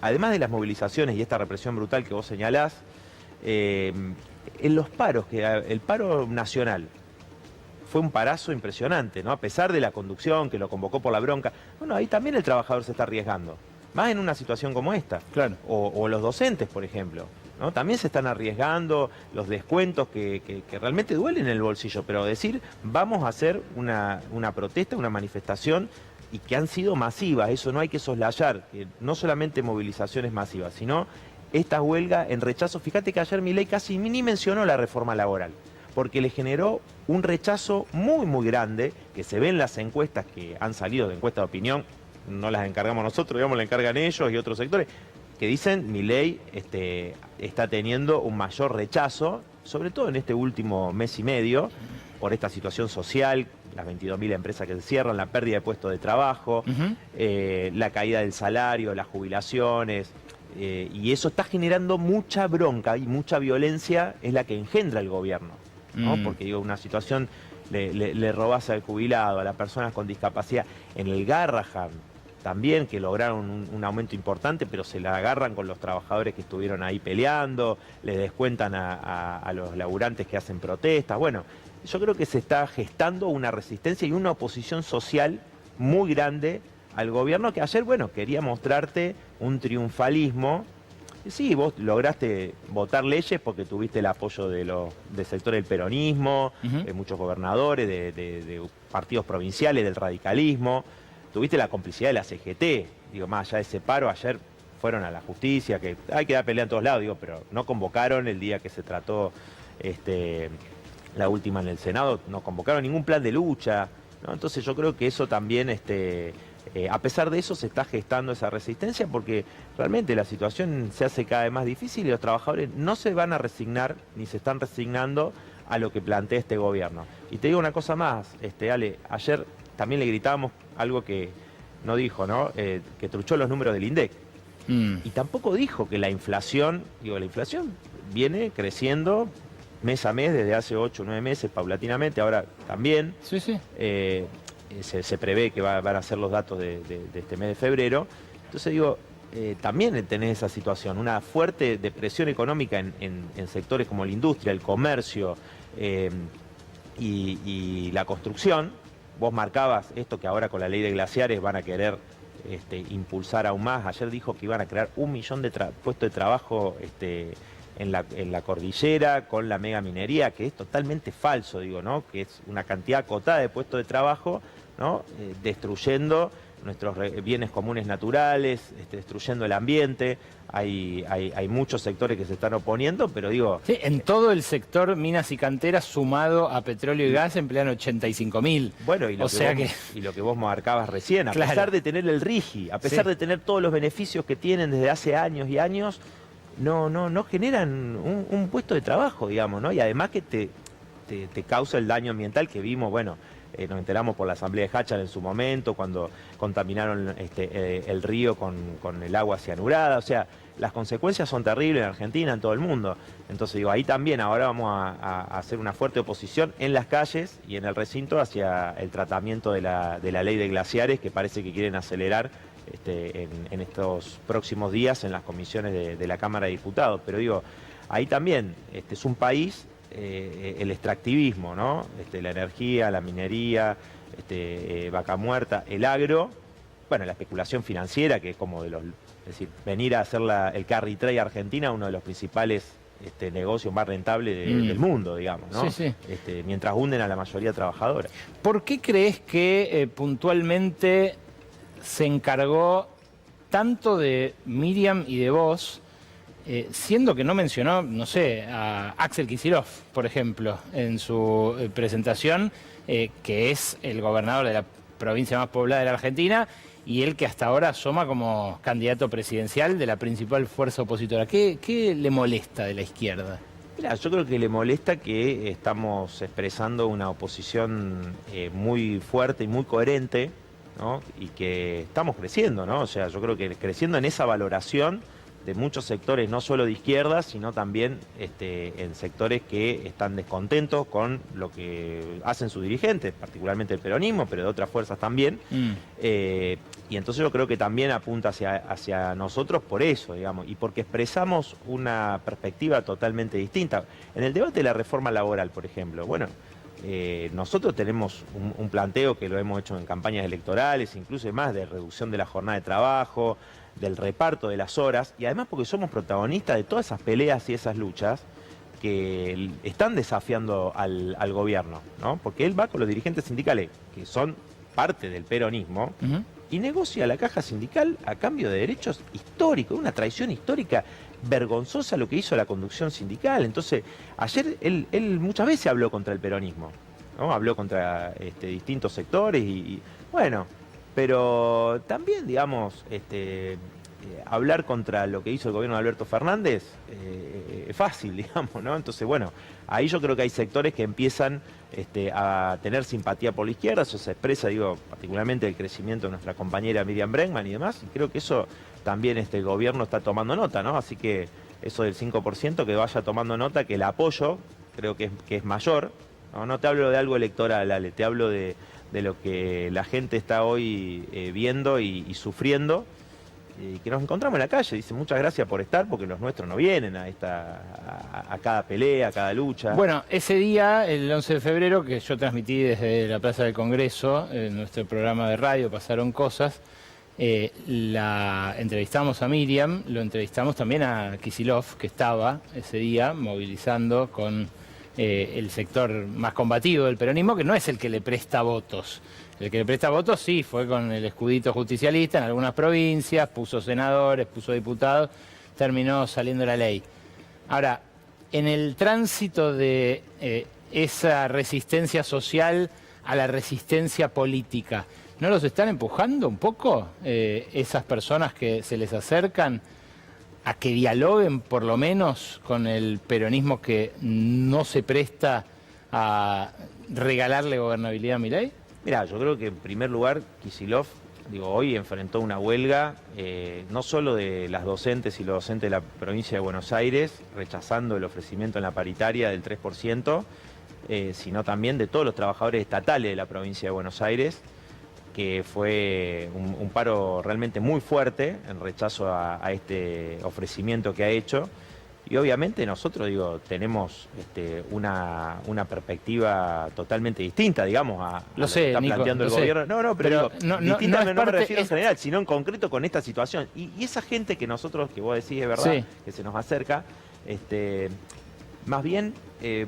además de las movilizaciones y esta represión brutal que vos señalás, en los paros, el paro nacional fue un parazo impresionante, ¿no? A pesar de la conducción que lo convocó por la bronca. Bueno, ahí también el trabajador se está arriesgando. Más en una situación como esta. Claro. O los docentes, por ejemplo, ¿no? También se están arriesgando los descuentos que realmente duelen en el bolsillo, pero decir, vamos a hacer una protesta, una manifestación, y que han sido masivas, eso no hay que soslayar, que no solamente movilizaciones masivas, sino esta huelga en rechazo. Fíjate que ayer Milei casi ni mencionó la reforma laboral, porque le generó un rechazo muy, muy grande, que se ve en las encuestas que han salido de encuestas de opinión, no las encargamos nosotros, digamos, las encargan ellos y otros sectores, que dicen Milei está teniendo un mayor rechazo, sobre todo en este último mes y medio, por esta situación social, las 22.000 empresas que se cierran, la pérdida de puestos de trabajo, la caída del salario, las jubilaciones, y eso está generando mucha bronca y mucha violencia, es la que engendra el gobierno, ¿no? Porque digo, una situación, le robás al jubilado, a las personas con discapacidad, en el Garrahan también, que lograron un aumento importante, pero se la agarran con los trabajadores que estuvieron ahí peleando, le descuentan a los laburantes que hacen protestas. Bueno, yo creo que se está gestando una resistencia y una oposición social muy grande al gobierno, que ayer, bueno, quería mostrarte un triunfalismo. Sí, vos lograste votar leyes porque tuviste el apoyo del sector del peronismo, de muchos gobernadores, de partidos provinciales, del radicalismo. Tuviste la complicidad de la CGT, digo, más allá de ese paro, ayer fueron a la justicia, que hay que dar pelea en todos lados, digo, pero no convocaron el día que se trató la última en el Senado, no convocaron ningún plan de lucha, ¿no? Entonces yo creo que eso también, a pesar de eso, se está gestando esa resistencia, porque realmente la situación se hace cada vez más difícil y los trabajadores no se van a resignar, ni se están resignando a lo que plantea este gobierno. Y te digo una cosa más, Ale, ayer también le gritábamos algo que no dijo, ¿no? Que truchó los números del INDEC. Y tampoco dijo que la inflación viene creciendo mes a mes desde hace 8 o 9 meses, paulatinamente, ahora también. Sí, sí. Se prevé que van a ser los datos de este mes de febrero. Entonces digo, también tenés esa situación, una fuerte depresión económica en sectores como la industria, el comercio y la construcción. Vos marcabas esto que ahora con la ley de glaciares van a querer impulsar aún más. Ayer dijo que iban a crear 1 millón de puestos de trabajo en la cordillera con la mega minería, que es totalmente falso, digo, ¿no? Que es una cantidad acotada de puestos de trabajo, ¿no? Destruyendo nuestros bienes comunes naturales, destruyendo el ambiente. Hay muchos sectores que se están oponiendo, pero digo... Sí, en todo el sector minas y canteras sumado a petróleo y gas emplean 85.000. Bueno, y lo que vos marcabas recién, a pesar de tener el RIGI, a pesar de tener todos los beneficios que tienen desde hace años y años, no generan un puesto de trabajo, digamos, ¿no? Y además que te causa el daño ambiental que vimos, bueno... nos enteramos por la asamblea de Hachal en su momento, cuando contaminaron el río con el agua cianurada. O sea, las consecuencias son terribles en Argentina, en todo el mundo. Entonces digo, ahí también ahora vamos a hacer una fuerte oposición en las calles y en el recinto hacia el tratamiento de la ley de glaciares, que parece que quieren acelerar en estos próximos días en las comisiones de la Cámara de Diputados. Pero digo, ahí también es un país... el extractivismo, ¿no? La energía, la minería, vaca muerta, el agro, bueno, la especulación financiera, que es como es decir, venir a hacer el carry trade Argentina, uno de los principales negocios más rentables del mundo, digamos, ¿no? Sí, sí. Mientras hunden a la mayoría trabajadora. ¿Por qué crees que puntualmente se encargó tanto de Miriam y de vos, siendo que no mencionó, no sé, a Axel Kicillof, por ejemplo, en su presentación, que es el gobernador de la provincia más poblada de la Argentina y el que hasta ahora asoma como candidato presidencial de la principal fuerza opositora? ¿Qué le molesta de la izquierda? Mirá, yo creo que le molesta que estamos expresando una oposición muy fuerte y muy coherente, ¿no? Y que estamos creciendo, ¿no? O sea, yo creo que creciendo en esa valoración de muchos sectores, no solo de izquierda, sino también en sectores que están descontentos con lo que hacen sus dirigentes, particularmente el peronismo, pero de otras fuerzas también. Y entonces yo creo que también apunta hacia nosotros por eso, digamos, y porque expresamos una perspectiva totalmente distinta. En el debate de la reforma laboral, por ejemplo, bueno, nosotros tenemos un planteo que lo hemos hecho en campañas electorales, incluso más de reducción de la jornada de trabajo, del reparto de las horas, y además porque somos protagonistas de todas esas peleas y esas luchas que están desafiando al gobierno, ¿no? Porque él va con los dirigentes sindicales, que son parte del peronismo, y negocia la caja sindical a cambio de derechos históricos, una traición histórica vergonzosa lo que hizo la conducción sindical. Entonces, ayer él muchas veces habló contra el peronismo, ¿no? Habló contra distintos sectores y bueno, pero también, digamos, hablar contra lo que hizo el gobierno de Alberto Fernández es fácil, digamos, ¿no? Entonces, bueno, ahí yo creo que hay sectores que empiezan a tener simpatía por la izquierda, eso se expresa, digo, particularmente el crecimiento de nuestra compañera Miriam Bregman y demás, y creo que eso también el gobierno está tomando nota, ¿no? Así que eso del 5% que vaya tomando nota, que el apoyo creo que es mayor, ¿no? No te hablo de algo electoral, Ale, te hablo de lo que la gente está hoy viendo y sufriendo, y que nos encontramos en la calle. Dice, muchas gracias por estar, porque los nuestros no vienen a cada pelea, a cada lucha. Bueno, ese día, el 11 de febrero, que yo transmití desde la Plaza del Congreso, en nuestro programa de radio Pasaron Cosas, la entrevistamos a Miriam, lo entrevistamos también a Kicillof, que estaba ese día movilizando con el sector más combativo del peronismo, que no es el que le presta votos. El que le presta votos sí, fue con el escudito justicialista en algunas provincias, puso senadores, puso diputados, terminó saliendo la ley. Ahora, en el tránsito de esa resistencia social a la resistencia política, ¿no los están empujando un poco esas personas que se les acercan a que dialoguen por lo menos con el peronismo que no se presta a regalarle gobernabilidad a Milei? Mirá, yo creo que en primer lugar Kicillof, hoy enfrentó una huelga no solo de las docentes y los docentes de la provincia de Buenos Aires, rechazando el ofrecimiento en la paritaria del 3%, sino también de todos los trabajadores estatales de la provincia de Buenos Aires, que fue un paro realmente muy fuerte en rechazo a este ofrecimiento que ha hecho. Y obviamente nosotros, tenemos una perspectiva totalmente distinta, digamos, a lo que sé, está Nico, planteando el lo sé. gobierno. No, pero distinta no me refiero en es... general, sino en concreto con esta situación. Y esa gente que nosotros, que vos decís es verdad, Sí. que se nos acerca, más bien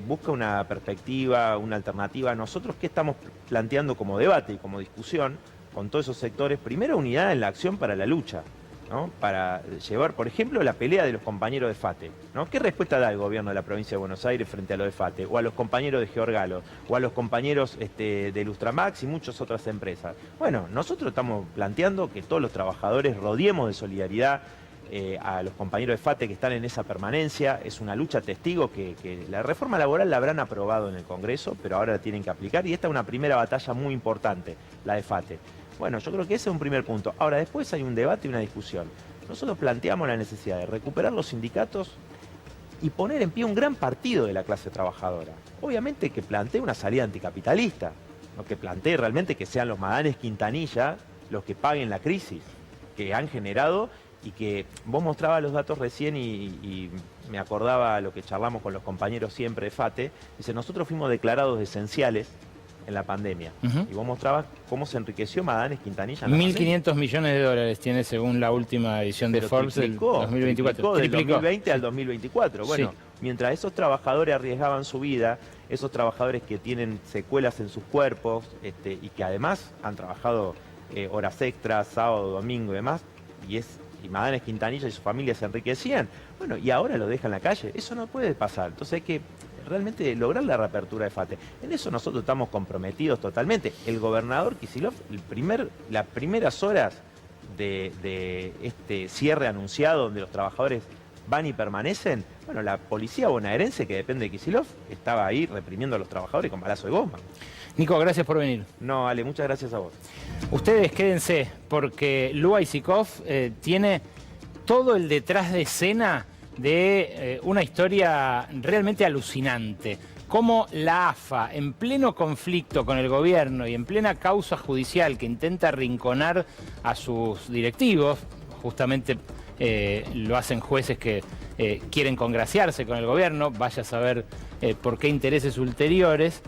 busca una perspectiva, una alternativa. Nosotros, ¿qué estamos planteando como debate y como discusión con todos esos sectores? Primero, unidad en la acción para la lucha, ¿no? Para llevar, por ejemplo, la pelea de los compañeros de FATE, ¿no? ¿Qué respuesta da el gobierno de la provincia de Buenos Aires frente a lo de FATE? O a los compañeros de Georgalo, o a los compañeros de Lustramax y muchas otras empresas. Bueno, nosotros estamos planteando que todos los trabajadores rodeemos de solidaridad a los compañeros de FATE que están en esa permanencia. Es una lucha testigo que la reforma laboral la habrán aprobado en el Congreso, pero ahora la tienen que aplicar, y esta es una primera batalla muy importante, la de FATE. Bueno, yo creo que ese es un primer punto. Ahora, después hay un debate y una discusión. Nosotros planteamos la necesidad de recuperar los sindicatos y poner en pie un gran partido de la clase trabajadora. Obviamente que plantee una salida anticapitalista, no que plantee realmente que sean los Madanes Quintanilla los que paguen la crisis que han generado, y que vos mostrabas los datos recién y me acordaba lo que charlamos con los compañeros siempre de FATE. Dice, nosotros fuimos declarados esenciales en la pandemia. Y vos mostrabas cómo se enriqueció Madanes Quintanilla en la 1.500 millones de dólares tiene según la última edición de Forbes del 2024. Del 2020 al 2024. Bueno, sí. Mientras esos trabajadores arriesgaban su vida, esos trabajadores que tienen secuelas en sus cuerpos y que además han trabajado horas extras, sábado, domingo y demás, y Madanes Quintanilla y su familia se enriquecían, bueno, y ahora lo dejan en la calle. Eso no puede pasar. Entonces hay que realmente lograr la reapertura de FATE. En eso nosotros estamos comprometidos totalmente. El gobernador Kicillof, las primeras horas de este cierre anunciado, donde los trabajadores van y permanecen, bueno, la policía bonaerense, que depende de Kicillof, estaba ahí reprimiendo a los trabajadores con balazo de goma. Nico, gracias por venir. No, Ale, muchas gracias a vos. Ustedes quédense, porque Lua Isikov tiene todo el detrás de escena de una historia realmente alucinante. Cómo la AFA, en pleno conflicto con el gobierno y en plena causa judicial que intenta arrinconar a sus directivos, justamente lo hacen jueces que quieren congraciarse con el gobierno, vaya a saber por qué intereses ulteriores,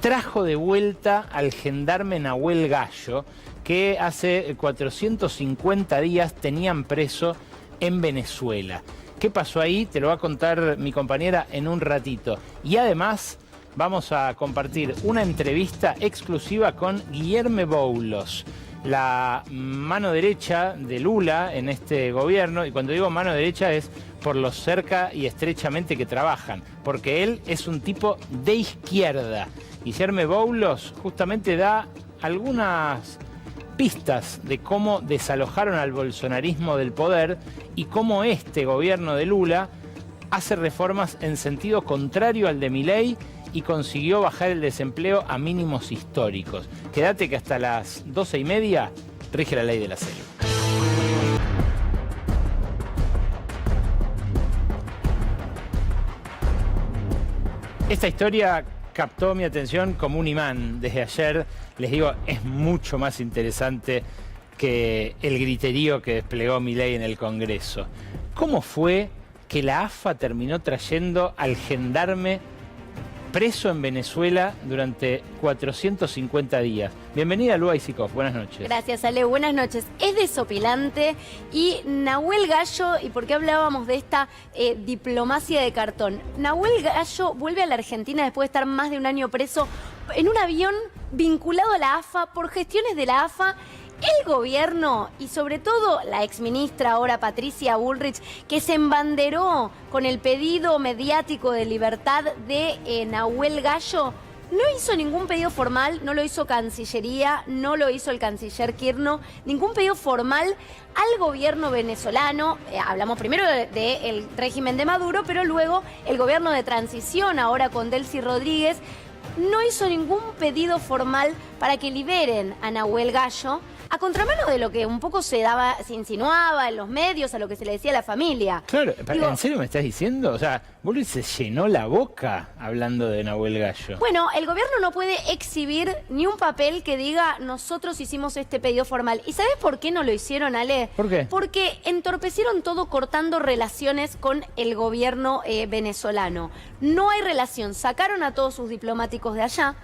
trajo de vuelta al gendarme Nahuel Gallo, que hace 450 días tenían preso en Venezuela. ¿Qué pasó ahí? Te lo va a contar mi compañera en un ratito. Y además vamos a compartir una entrevista exclusiva con Guillermo Boulos, la mano derecha de Lula en este gobierno, y cuando digo mano derecha es por lo cerca y estrechamente que trabajan, porque él es un tipo de izquierda. Guillermo Boulos justamente da algunas pistas de cómo desalojaron al bolsonarismo del poder y cómo este gobierno de Lula hace reformas en sentido contrario al de Milei y consiguió bajar el desempleo a mínimos históricos. Quédate que hasta las 12:30 rige la ley de la selva. Esta historia captó mi atención como un imán desde ayer. Les digo, es mucho más interesante que el griterío que desplegó Milei en el Congreso. ¿Cómo fue que la AFA terminó trayendo al gendarme preso en Venezuela durante 450 días? Bienvenida, Lua Isikoff. Buenas noches. Gracias, Ale. Buenas noches. Es desopilante y Nahuel Gallo, ¿y por qué hablábamos de esta diplomacia de cartón? Nahuel Gallo vuelve a la Argentina después de estar más de un año preso en un avión vinculado a la AFA por gestiones de la AFA. El gobierno y sobre todo la exministra ahora Patricia Bullrich, que se embanderó con el pedido mediático de libertad de Nahuel Gallo, no hizo ningún pedido formal, no lo hizo Cancillería, no lo hizo el canciller Kirchner, ningún pedido formal al gobierno venezolano. Hablamos primero del régimen de Maduro, pero luego el gobierno de transición, ahora con Delcy Rodríguez, no hizo ningún pedido formal para que liberen a Nahuel Gallo, a contramano de lo que un poco se insinuaba en los medios, a lo que se le decía a la familia. Claro, ¿en serio me estás diciendo? O sea, Bullrich se llenó la boca hablando de Nahuel Gallo. Bueno, el gobierno no puede exhibir ni un papel que diga nosotros hicimos este pedido formal. ¿Y sabes por qué no lo hicieron, Ale? ¿Por qué? Porque entorpecieron todo cortando relaciones con el gobierno venezolano. No hay relación, sacaron a todos sus diplomáticos de allá.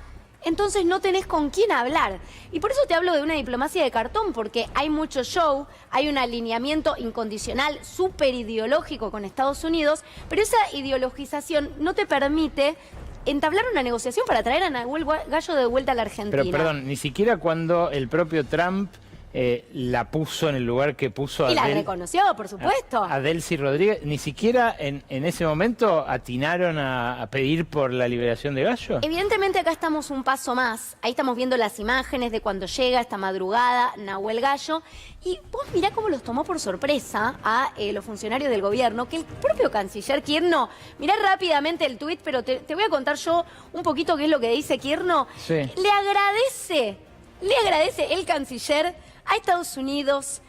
Entonces no tenés con quién hablar. Y por eso te hablo de una diplomacia de cartón, porque hay mucho show, hay un alineamiento incondicional, súper ideológico con Estados Unidos, pero esa ideologización no te permite entablar una negociación para traer a Nahuel Gallo de vuelta a la Argentina. Pero perdón, ni siquiera cuando el propio Trump la puso en el lugar que puso a y la reconoció, por supuesto. A Delcy Rodríguez, ni siquiera en ese momento atinaron a pedir por la liberación de Gallo. Evidentemente acá estamos un paso más. Ahí estamos viendo las imágenes de cuando llega esta madrugada Nahuel Gallo. Y vos mirá cómo los tomó por sorpresa a los funcionarios del gobierno, que el propio canciller Kirchner, mirá rápidamente el tuit, pero te voy a contar yo un poquito qué es lo que dice Kirchner. Sí. Le agradece el canciller a Estados Unidos,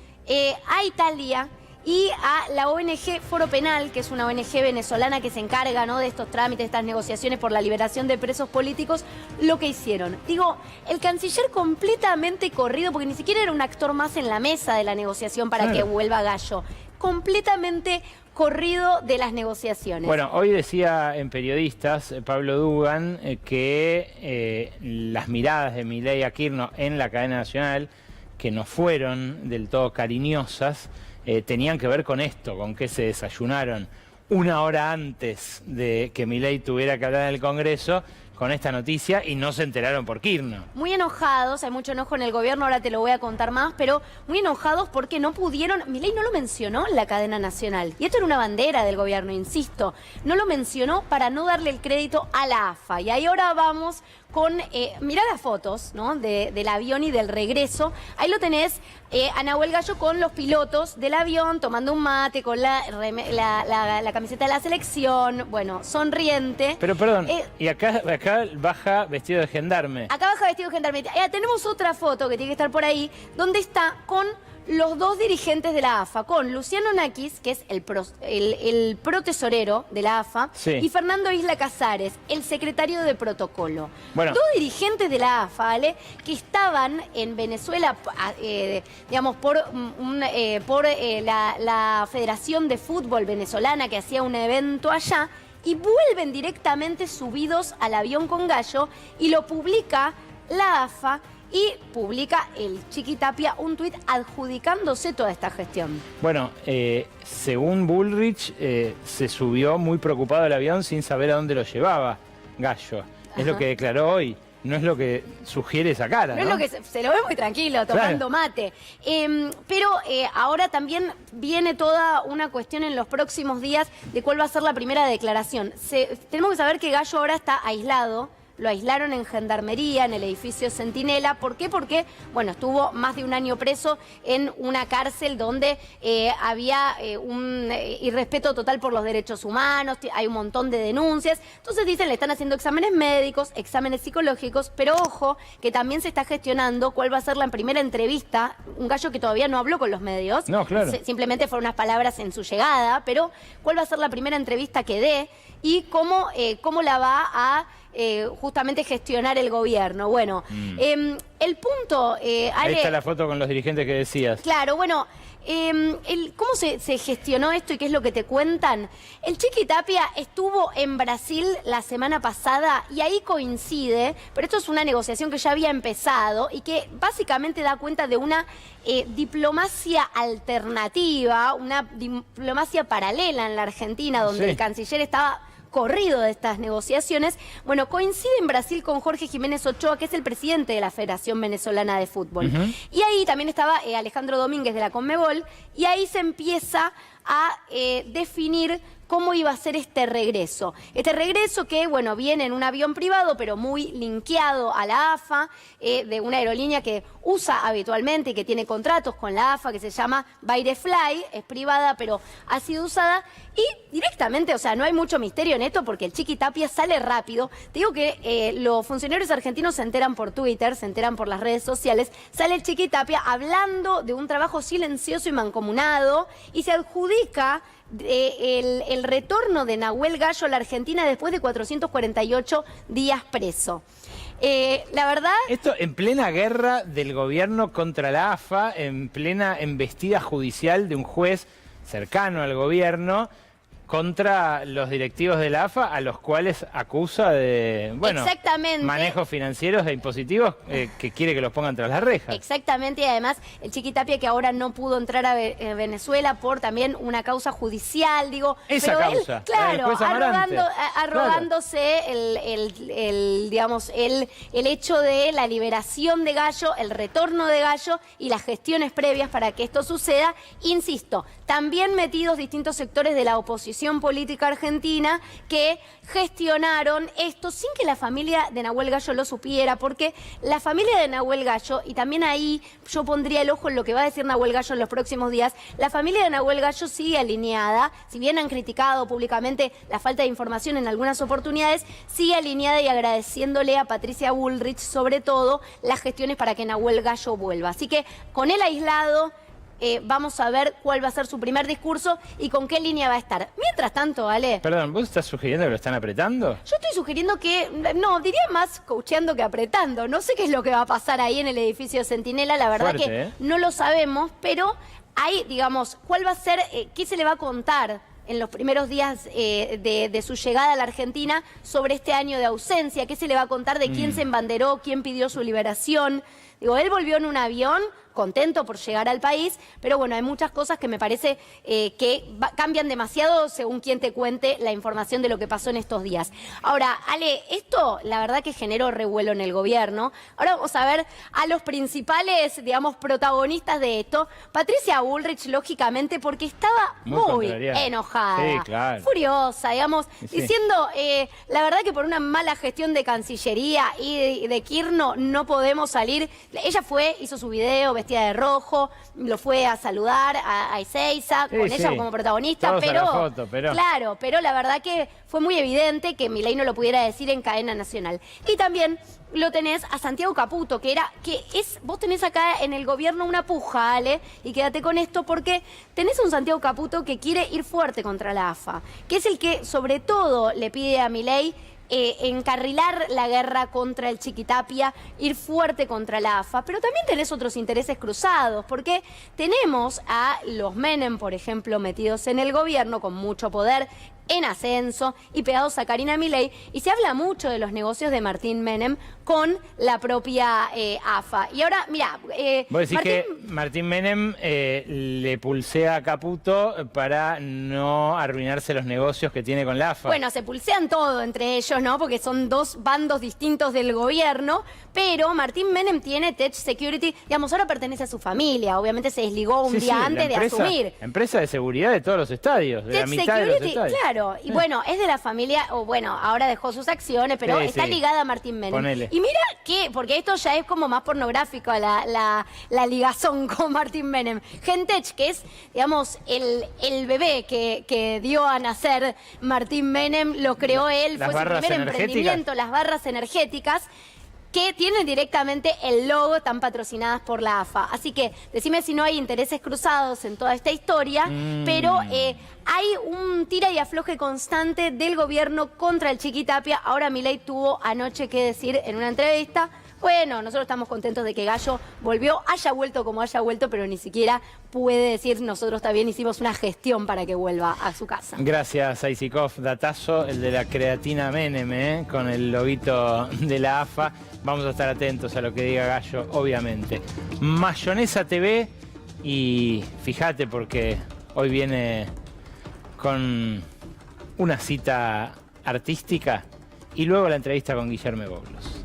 a Italia y a la ONG Foro Penal, que es una ONG venezolana que se encarga, ¿no?, de estos trámites, estas negociaciones por la liberación de presos políticos, lo que hicieron. Digo, el canciller completamente corrido, porque ni siquiera era un actor más en la mesa de la negociación para que vuelva Gallo. Completamente corrido de las negociaciones. Bueno, hoy decía en Periodistas Pablo Dugan que las miradas de Milei a Kirchner en la cadena nacional, que no fueron del todo cariñosas, tenían que ver con esto, con que se desayunaron una hora antes de que Milei tuviera que hablar en el Congreso con esta noticia y no se enteraron por Kirchner. Muy enojados, hay mucho enojo en el gobierno, ahora te lo voy a contar más, pero muy enojados porque no pudieron, Milei no lo mencionó en la cadena nacional, y esto era una bandera del gobierno, insisto, no lo mencionó para no darle el crédito a la AFA, y ahí ahora vamos con, mirá las fotos, ¿no?, del avión y del regreso. Ahí lo tenés a Nahuel Gallo con los pilotos del avión, tomando un mate, con la camiseta de la selección, bueno, sonriente. Pero perdón, y acá baja vestido de gendarme. Acá baja vestido de gendarme. Tenemos otra foto que tiene que estar por ahí, donde está con los dos dirigentes de la AFA, con Luciano Nakis, que es el protesorero de la AFA, sí, y Fernando Isla Casares, el secretario de protocolo. Bueno. Dos dirigentes de la AFA, ¿vale?, que estaban en Venezuela, digamos, por la Federación de Fútbol Venezolana, que hacía un evento allá, y vuelven directamente subidos al avión con Gallo, y lo publica la AFA, y publica el Chiqui Tapia un tuit adjudicándose toda esta gestión. Bueno, según Bullrich, se subió muy preocupado al avión sin saber a dónde lo llevaba Gallo. Es lo que declaró hoy. no es lo que sugiere esa cara, ¿no? No es lo que se lo ve muy tranquilo, tomando mate. Pero ahora también viene toda una cuestión en los próximos días de cuál va a ser la primera declaración. Tenemos que saber que Gallo ahora está aislado. Lo aislaron en Gendarmería, en el edificio Centinela. ¿Por qué? Porque, bueno, estuvo más de un año preso en una cárcel donde había un irrespeto total por los derechos humanos, hay un montón de denuncias. Entonces dicen, le están haciendo exámenes médicos, exámenes psicológicos, pero ojo, que también se está gestionando cuál va a ser la primera entrevista. Un Gallo que todavía no habló con los medios. No, claro. Simplemente fueron unas palabras en su llegada, pero cuál va a ser la primera entrevista que dé y cómo la va a justamente gestionar el gobierno. Bueno, el punto... Ale, ahí está la foto con los dirigentes que decías. Claro, bueno, ¿cómo se gestionó esto y qué es lo que te cuentan? El Chiqui Tapia estuvo en Brasil la semana pasada y ahí coincide, pero esto es una negociación que ya había empezado y que básicamente da cuenta de una diplomacia alternativa, una diplomacia paralela en la Argentina, donde el canciller estaba corrido de estas negociaciones. Bueno, coincide en Brasil con Jorge Jiménez Ochoa, que es el presidente de la Federación Venezolana de Fútbol. Y ahí también estaba Alejandro Domínguez de la Conmebol, y ahí se empieza a definir cómo iba a ser este regreso. Este regreso que, bueno, viene en un avión privado, pero muy linkeado a la AFA, de una aerolínea que usa habitualmente y que tiene contratos con la AFA, que se llama Bairefly, es privada, pero ha sido usada. Y directamente, o sea, no hay mucho misterio en esto porque el Chiqui Tapia sale rápido. Te digo que los funcionarios argentinos se enteran por Twitter, se enteran por las redes sociales. Sale el Chiqui Tapia hablando de un trabajo silencioso y mancomunado y se adjudica el retorno de Nahuel Gallo a la Argentina después de 448 días preso. La verdad... Esto en plena guerra del gobierno contra la AFA, en plena embestida judicial de un juez cercano al gobierno contra los directivos de la AFA, a los cuales acusa de, bueno, manejos financieros e impositivos que quiere que los pongan tras las rejas. Exactamente, y además el Chiqui Tapia, que ahora no pudo entrar a Venezuela por también una causa judicial, digo. Esa pero causa, él, claro, arrogándose el hecho de la liberación de Gallo, el retorno de Gallo y las gestiones previas para que esto suceda. Insisto, también metidos distintos sectores de la oposición política argentina que gestionaron esto sin que la familia de Nahuel Gallo lo supiera, porque la familia de Nahuel Gallo, y también ahí yo pondría el ojo en lo que va a decir Nahuel Gallo en los próximos días, la familia de Nahuel Gallo sigue alineada, si bien han criticado públicamente la falta de información en algunas oportunidades, sigue alineada y agradeciéndole a Patricia Bullrich sobre todo las gestiones para que Nahuel Gallo vuelva. Así que con él aislado, vamos a ver cuál va a ser su primer discurso y con qué línea va a estar. Mientras tanto, Ale... Perdón, ¿vos estás sugiriendo que lo están apretando? Yo estoy sugiriendo que... No, diría más coacheando que apretando. No sé qué es lo que va a pasar ahí en el edificio Centinela. La verdad que no lo sabemos, pero hay, digamos, cuál va a ser... ¿Qué se le va a contar en los primeros días de su llegada a la Argentina sobre este año de ausencia? ¿Qué se le va a contar de quién se embanderó, quién pidió su liberación? Digo, él volvió en un avión, contento por llegar al país, pero bueno, hay muchas cosas que me parece que cambian demasiado según quien te cuente la información de lo que pasó en estos días. Ahora, Ale, esto la verdad que generó revuelo en el gobierno. Ahora vamos a ver a los principales, digamos, protagonistas de esto. Patricia Bullrich, lógicamente, porque estaba muy enojada, furiosa, digamos, diciendo, la verdad que por una mala gestión de Cancillería y de Kirchner no podemos salir. Ella fue, hizo su video vestida de rojo, lo fue a saludar a Ezeiza, con ella como protagonista, claro, pero la verdad que fue muy evidente que Milei no lo pudiera decir en cadena nacional. Y también lo tenés a Santiago Caputo, vos tenés acá en el gobierno una puja, Ale, y quédate con esto porque tenés a un Santiago Caputo que quiere ir fuerte contra la AFA, que es el que sobre todo le pide a Milei encarrilar la guerra contra el Chiqui Tapia, ir fuerte contra la AFA, pero también tenés otros intereses cruzados, porque tenemos a los Menem, por ejemplo, metidos en el gobierno con mucho poder, en ascenso y pegados a Karina Milei, y se habla mucho de los negocios de Martín Menem con la propia AFA. Y ahora, mira, vos decís que Martín Menem le pulsea a Caputo para no arruinarse los negocios que tiene con la AFA. Bueno, se pulsean todo entre ellos, ¿no? Porque son dos bandos distintos del gobierno, pero Martín Menem tiene Tech Security, digamos, ahora pertenece a su familia, obviamente se desligó un día antes de asumir. Empresa de seguridad de todos los estadios, de la mitad de los estadios. Claro, y bueno, es de la familia, o bueno, ahora dejó sus acciones, pero está ligada a Martín Menem. Ponele. Y mira que, porque esto ya es como más pornográfico, la ligazón con Martín Menem. Gentech, que es, digamos, el bebé que dio a nacer Martín Menem, lo creó él, fue su primer emprendimiento, las barras energéticas, que tienen directamente el logo, tan patrocinadas por la AFA. Así que decime si no hay intereses cruzados en toda esta historia, pero hay un tira y afloje constante del gobierno contra el Chiqui Tapia. Ahora Milei tuvo anoche que decir en una entrevista, bueno, nosotros estamos contentos de que Gallo volvió, haya vuelto como haya vuelto, pero ni siquiera puede decir nosotros también hicimos una gestión para que vuelva a su casa. Gracias, Aisikov. Datazo, el de la creatina Menem, con el loguito de la AFA. Vamos a estar atentos a lo que diga Gallo, obviamente. Mayonesa TV, y fíjate porque hoy viene con una cita artística y luego la entrevista con Guillermo Boulos.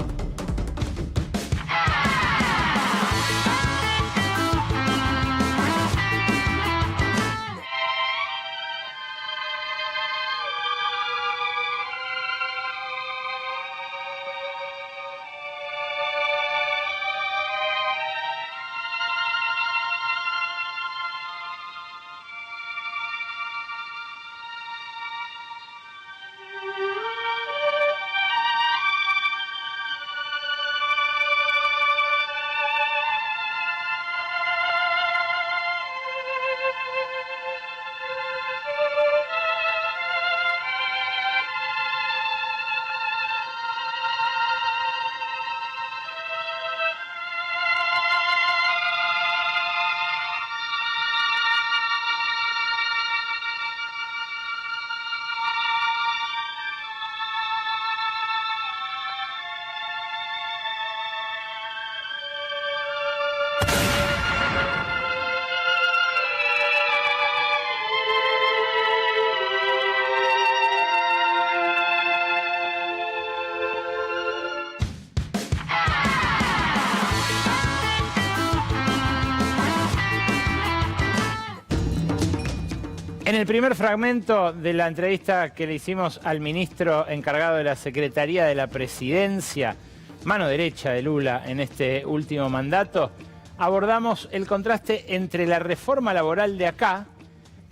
En el primer fragmento de la entrevista que le hicimos al ministro encargado de la Secretaría de la Presidencia, mano derecha de Lula en este último mandato, abordamos el contraste entre la reforma laboral de acá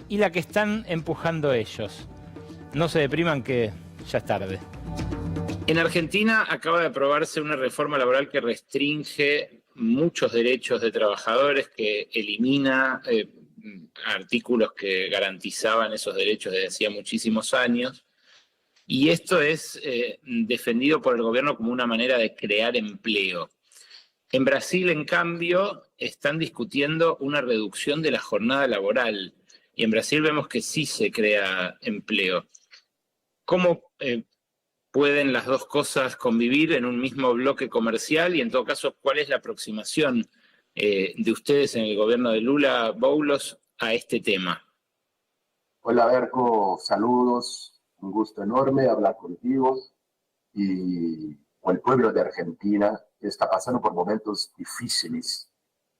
y la que están empujando ellos. No se depriman que ya es tarde. En Argentina acaba de aprobarse una reforma laboral que restringe muchos derechos de trabajadores, que elimina artículos que garantizaban esos derechos desde hacía muchísimos años. Y esto es defendido por el gobierno como una manera de crear empleo. En Brasil, en cambio, están discutiendo una reducción de la jornada laboral. Y en Brasil vemos que sí se crea empleo. ¿Cómo pueden las dos cosas convivir en un mismo bloque comercial? Y en todo caso, ¿cuál es la aproximación de ustedes en el gobierno de Lula, Boulos, a este tema? Hola, Berco, saludos. Un gusto enorme hablar contigo y con el pueblo de Argentina, que está pasando por momentos difíciles.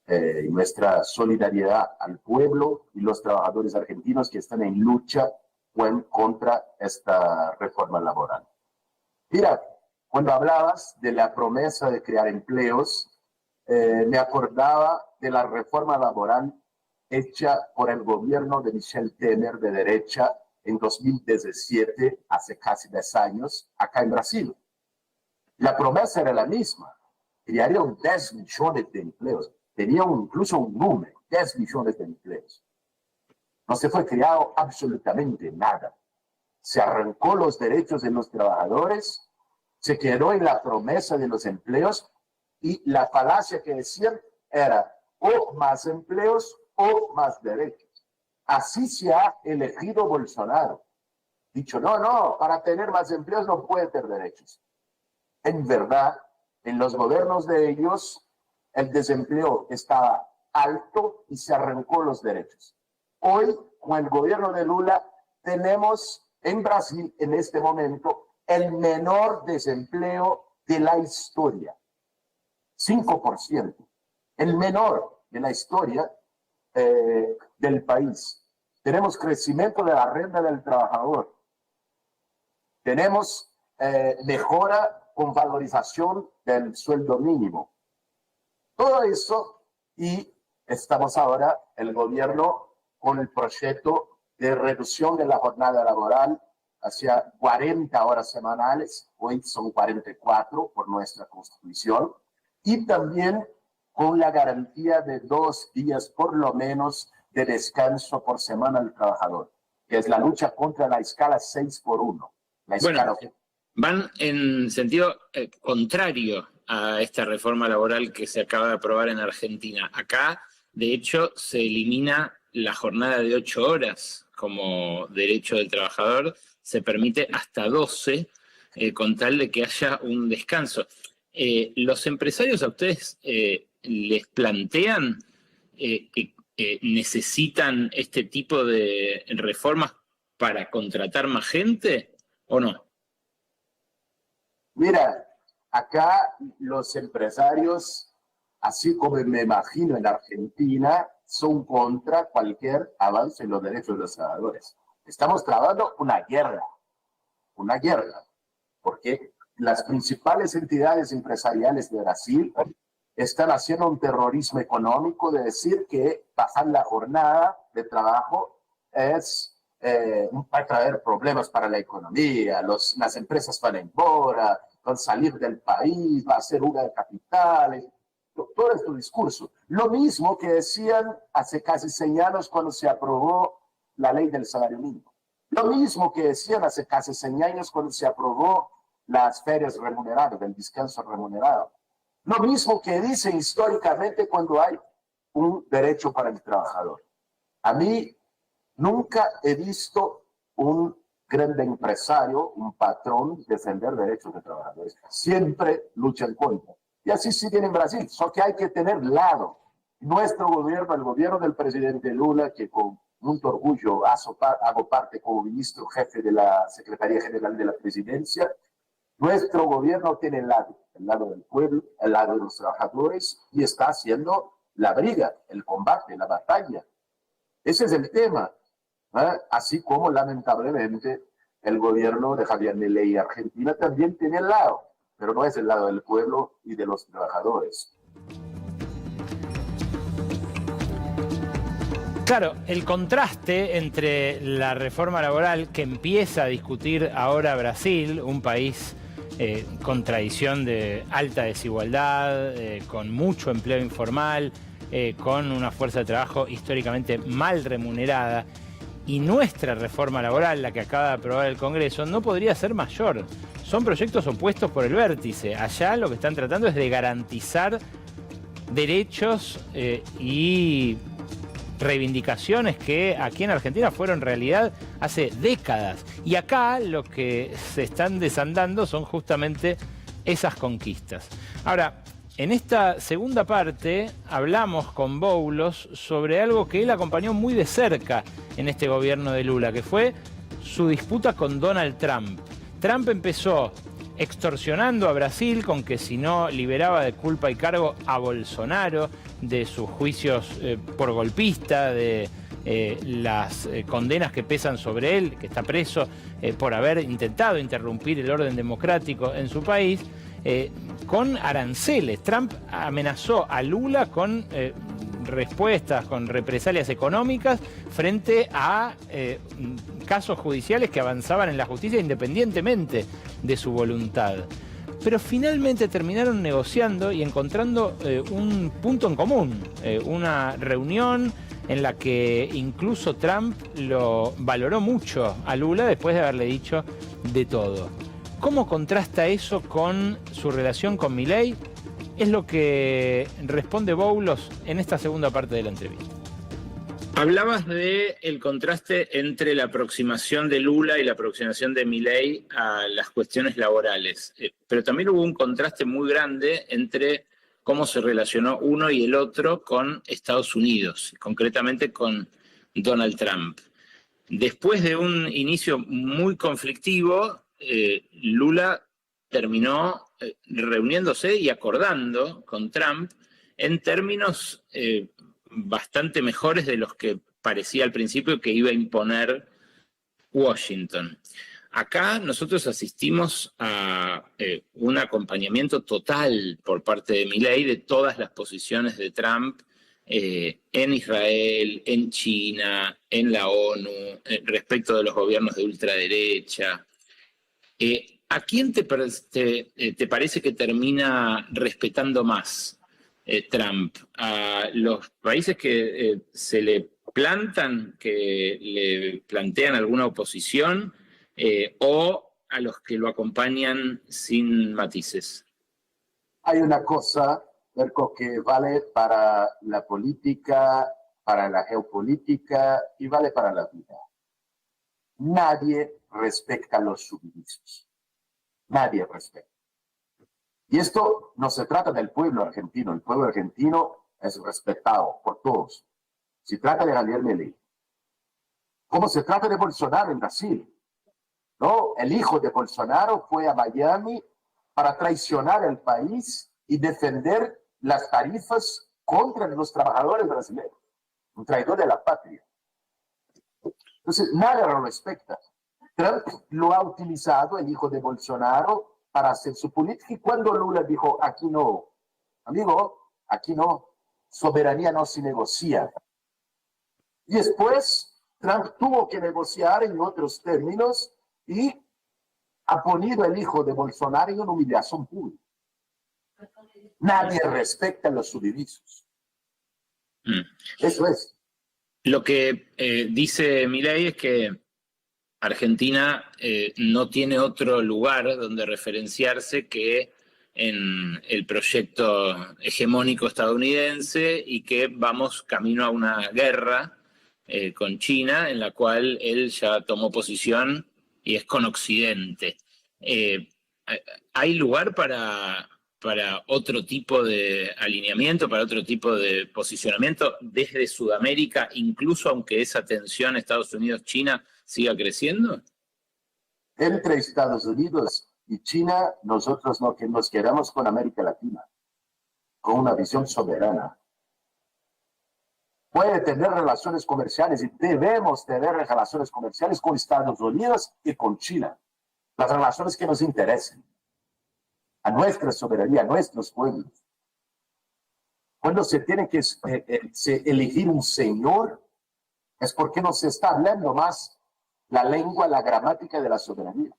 Y nuestra solidaridad al pueblo y los trabajadores argentinos que están en lucha contra esta reforma laboral. Mira, cuando hablabas de la promesa de crear empleos, me acordaba de la reforma laboral hecha por el gobierno de Michel Temer de derecha en 2017, hace casi 10 años, acá en Brasil. La promesa era la misma, crearían 10 millones de empleos, tenía incluso un número, 10 millones de empleos. No se fue creado absolutamente nada. Se arrancó los derechos de los trabajadores, se quedó en la promesa de los empleos y la falacia que decían era o más empleos o más derechos. Así se ha elegido Bolsonaro. dicho, no, para tener más empleos no puede tener derechos. En verdad, en los gobiernos de ellos, el desempleo estaba alto y se arrancó los derechos. Hoy, con el gobierno de Lula, tenemos en Brasil, en este momento, el menor desempleo de la historia. 5%. El menor de la historia del país. Tenemos crecimiento de la renta del trabajador. Tenemos mejora con valorización del sueldo mínimo. Todo eso, y estamos ahora, el gobierno, con el proyecto de reducción de la jornada laboral hacia 40 horas semanales, hoy son 44 por nuestra Constitución, y también con la garantía de 2 días por lo menos de descanso por semana al trabajador, que es la lucha contra la escala 6x1. Bueno, van en sentido contrario a esta reforma laboral que se acaba de aprobar en Argentina. Acá, de hecho, se elimina la jornada de 8 horas como derecho del trabajador, se permite hasta 12 con tal de que haya un descanso. ¿Los empresarios a ustedes les plantean que necesitan este tipo de reformas para contratar más gente o no? Mira, acá los empresarios, así como me imagino en Argentina, son contra cualquier avance en los derechos de los trabajadores. Estamos trabajando una guerra, porque las principales entidades empresariales de Brasil están haciendo un terrorismo económico de decir que bajar la jornada de trabajo va a traer problemas para la economía, las empresas van embora, van a salir del país, va a ser huelga de capitales, todo este discurso. Lo mismo que decían hace casi 100 años cuando se aprobó la ley del salario mínimo. Lo mismo que decían hace casi 100 años cuando se aprobó las ferias remuneradas, el descanso remunerado. Lo mismo que dicen históricamente cuando hay un derecho para el trabajador. A mí nunca he visto un gran empresario, un patrón, defender derechos de trabajadores. Siempre luchan contra. Y así siguen en Brasil. Solo que hay que tener lado. Nuestro gobierno, el gobierno del presidente Lula, que con mucho orgullo hago parte como ministro jefe de la Secretaría General de la Presidencia, nuestro gobierno tiene el lado del pueblo, el lado de los trabajadores, y está haciendo la briga, el combate, la batalla. Ese es el tema. Así como lamentablemente el gobierno de Javier Milei Argentina también tiene el lado, pero no es el lado del pueblo y de los trabajadores. Claro, el contraste entre la reforma laboral que empieza a discutir ahora Brasil, un país con tradición de alta desigualdad, con mucho empleo informal, con una fuerza de trabajo históricamente mal remunerada, y nuestra reforma laboral, la que acaba de aprobar el Congreso, no podría ser mayor. Son proyectos opuestos por el vértice. Allá lo que están tratando es de garantizar derechos y reivindicaciones que aquí en Argentina fueron realidad hace décadas. Y acá lo que se están desandando son justamente esas conquistas. Ahora, en esta segunda parte hablamos con Boulos sobre algo que él acompañó muy de cerca en este gobierno de Lula, que fue su disputa con Donald Trump. Trump empezó extorsionando a Brasil con que si no liberaba de culpa y cargo a Bolsonaro, de sus juicios por golpista, de las condenas que pesan sobre él, que está preso por haber intentado interrumpir el orden democrático en su país, con aranceles. Trump amenazó a Lula con respuestas, con represalias económicas frente a casos judiciales que avanzaban en la justicia independientemente de su voluntad. Pero finalmente terminaron negociando y encontrando un punto en común, una reunión en la que incluso Trump lo valoró mucho a Lula después de haberle dicho de todo. ¿Cómo contrasta eso con su relación con Milei? Es lo que responde Boulos en esta segunda parte de la entrevista. Hablabas del contraste entre la aproximación de Lula y la aproximación de Milei a las cuestiones laborales, pero también hubo un contraste muy grande entre cómo se relacionó uno y el otro con Estados Unidos, concretamente con Donald Trump. Después de un inicio muy conflictivo, Lula terminó reuniéndose y acordando con Trump en términos bastante mejores de los que parecía al principio que iba a imponer Washington. Acá nosotros asistimos a un acompañamiento total por parte de Milei de todas las posiciones de Trump en Israel, en China, en la ONU, respecto de los gobiernos de ultraderecha. ¿A quién te parece que termina respetando más Trump? ¿A los países que se le plantan, que le plantean alguna oposición, o a los que lo acompañan sin matices? Hay una cosa, Berko, que vale para la política, para la geopolítica y vale para la vida. Nadie respeta a los sumisos. Nadie respeta. Y esto no se trata del pueblo argentino. El pueblo argentino es respetado por todos. Se trata de Javier Milei. Como se trata de Bolsonaro en Brasil. ¿No? El hijo de Bolsonaro fue a Miami para traicionar el país y defender las tarifas contra los trabajadores brasileños. Un traidor de la patria. Entonces, nadie lo respeta. Trump lo ha utilizado, el hijo de Bolsonaro, para hacer su política. Y cuando Lula dijo, aquí no, amigo, aquí no, soberanía no se negocia. Y después, Trump tuvo que negociar en otros términos y ha ponido el hijo de Bolsonaro en una humillación pública. Nadie respeta a los subdivisos. Eso es. Lo que dice Milei es que Argentina no tiene otro lugar donde referenciarse que en el proyecto hegemónico estadounidense y que vamos camino a una guerra con China en la cual él ya tomó posición y es con Occidente. ¿Hay lugar para otro tipo de alineamiento, para otro tipo de posicionamiento desde Sudamérica, incluso aunque esa tensión Estados Unidos-China siga creciendo? Entre Estados Unidos y China, nosotros nos quedamos con América Latina, con una visión soberana. Puede tener relaciones comerciales y debemos tener relaciones comerciales con Estados Unidos y con China. Las relaciones que nos interesen. A nuestra soberanía, a nuestros pueblos. Cuando se tiene que elegir un señor, es porque no se está hablando más la lengua, la gramática de la soberanía.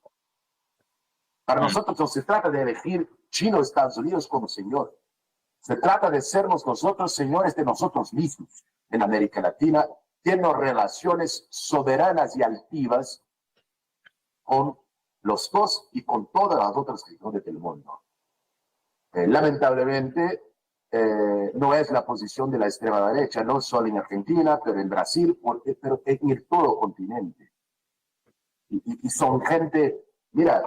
Para nosotros no se trata de elegir China o Estados Unidos como señor. Se trata de sernos nosotros señores de nosotros mismos. En América Latina, tienen relaciones soberanas y altivas con los dos y con todas las otras regiones del mundo. Lamentablemente, no es la posición de la extrema derecha, no solo en Argentina, pero en Brasil, pero en todo continente. Y son gente, mira,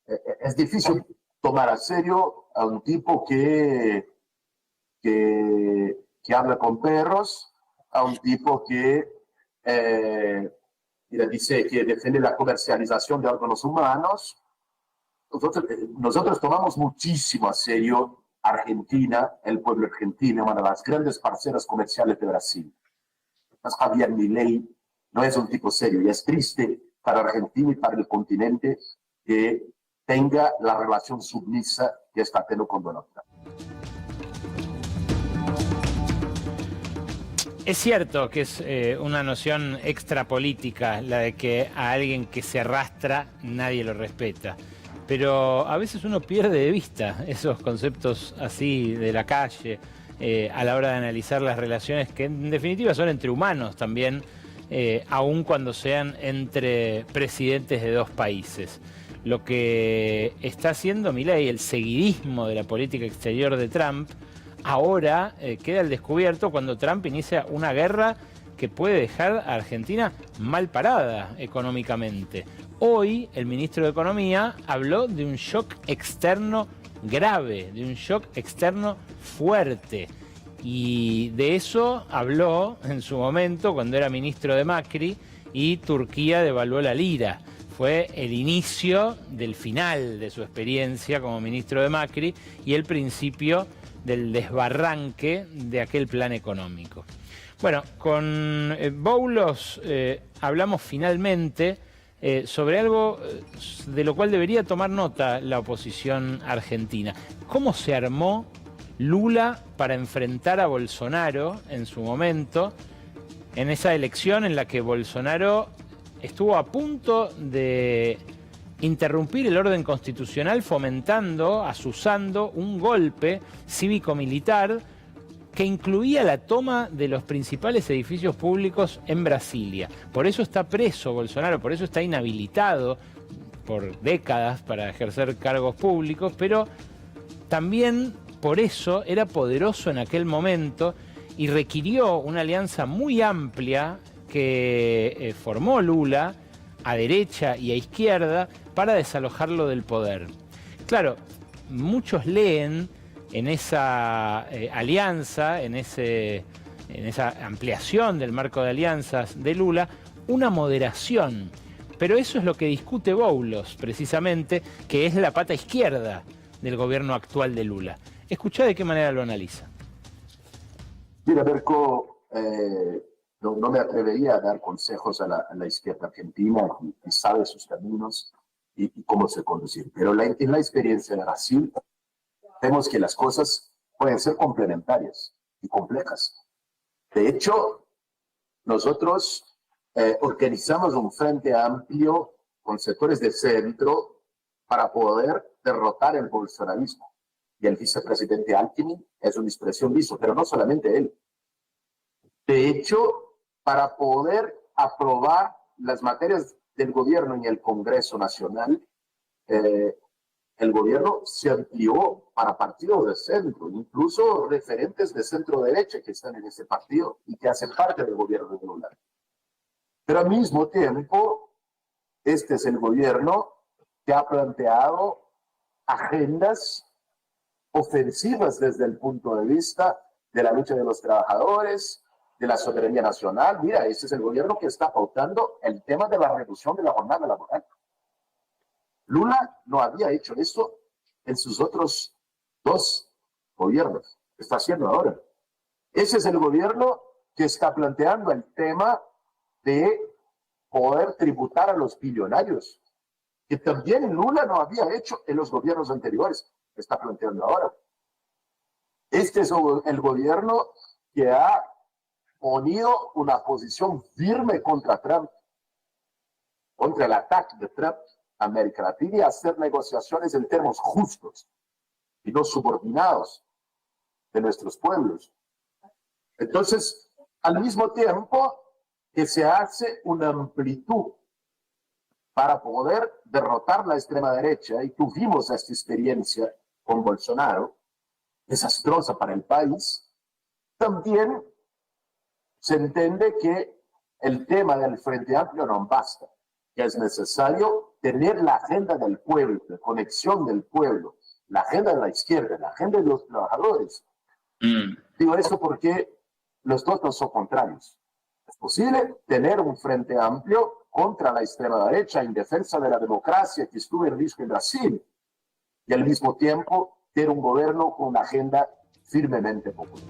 es difícil tomar a serio a un tipo que habla con perros, a un tipo que dice que defiende la comercialización de órganos humanos. Nosotros tomamos muchísimo a serio Argentina, el pueblo argentino, una de las grandes parceras comerciales de Brasil. Mas Javier Milei no es un tipo serio y es triste para Argentina y para el continente que tenga la relación sumisa que está teniendo con Donald Trump. Es cierto que es una noción extrapolítica la de que a alguien que se arrastra nadie lo respeta. Pero a veces uno pierde de vista esos conceptos así de la calle a la hora de analizar las relaciones que en definitiva son entre humanos también, aun cuando sean entre presidentes de dos países. Lo que está haciendo Milei, el seguidismo de la política exterior de Trump, ahora queda al descubierto cuando Trump inicia una guerra que puede dejar a Argentina mal parada económicamente. Hoy el ministro de Economía habló de un shock externo grave, de un shock externo fuerte. Y de eso habló en su momento cuando era ministro de Macri y Turquía devaluó la lira. Fue el inicio del final de su experiencia como ministro de Macri y el principio del desbarranque de aquel plan económico. Bueno, con Boulos hablamos finalmente sobre algo de lo cual debería tomar nota la oposición argentina. ¿Cómo se armó Lula para enfrentar a Bolsonaro en su momento, en esa elección en la que Bolsonaro estuvo a punto de interrumpir el orden constitucional fomentando, azuzando un golpe cívico-militar que incluía la toma de los principales edificios públicos en Brasilia? Por eso está preso Bolsonaro, por eso está inhabilitado por décadas para ejercer cargos públicos, pero también por eso era poderoso en aquel momento y requirió una alianza muy amplia que formó Lula a derecha y a izquierda para desalojarlo del poder. Claro, muchos leen en esa alianza, en esa ampliación del marco de alianzas de Lula, una moderación. Pero eso es lo que discute Boulos, precisamente, que es la pata izquierda del gobierno actual de Lula. Escuchá de qué manera lo analiza. Mira, Berco, no me atrevería a dar consejos a la izquierda argentina, que sabe sus caminos y cómo se conducir. Pero en la experiencia de Brasil, vemos que las cosas pueden ser complementarias y complejas. De hecho, nosotros organizamos un frente amplio con sectores de centro para poder derrotar el bolsonarismo. Y el vicepresidente Alckmin es una expresión de eso, pero no solamente él. De hecho, para poder aprobar las materias del gobierno en el Congreso Nacional, el gobierno se amplió para partidos de centro, incluso referentes de centro-derecha que están en ese partido y que hacen parte del gobierno de Lula. Pero al mismo tiempo, este es el gobierno que ha planteado agendas ofensivas desde el punto de vista de la lucha de los trabajadores, de la soberanía nacional. Mira, ese es el gobierno que está pautando el tema de la reducción de la jornada laboral. Lula no había hecho eso en sus otros dos gobiernos. Está haciendo ahora. Ese es el gobierno que está planteando el tema de poder tributar a los billonarios, que también Lula no había hecho en los gobiernos anteriores. Está planteando ahora. Este es el gobierno que ha ponido una posición firme contra Trump, contra el ataque de Trump a América Latina y hacer negociaciones en términos justos y no subordinados de nuestros pueblos. Entonces, al mismo tiempo que se hace una amplitud para poder derrotar la extrema derecha, y tuvimos esta experiencia con Bolsonaro, desastrosa para el país, también se entiende que el tema del Frente Amplio no basta, que es necesario tener la agenda del pueblo, la conexión del pueblo, la agenda de la izquierda, la agenda de los trabajadores. Digo esto porque los dos no son contrarios. Es posible tener un Frente Amplio contra la extrema derecha en defensa de la democracia que estuvo en riesgo en Brasil y al mismo tiempo tener un gobierno con una agenda firmemente popular.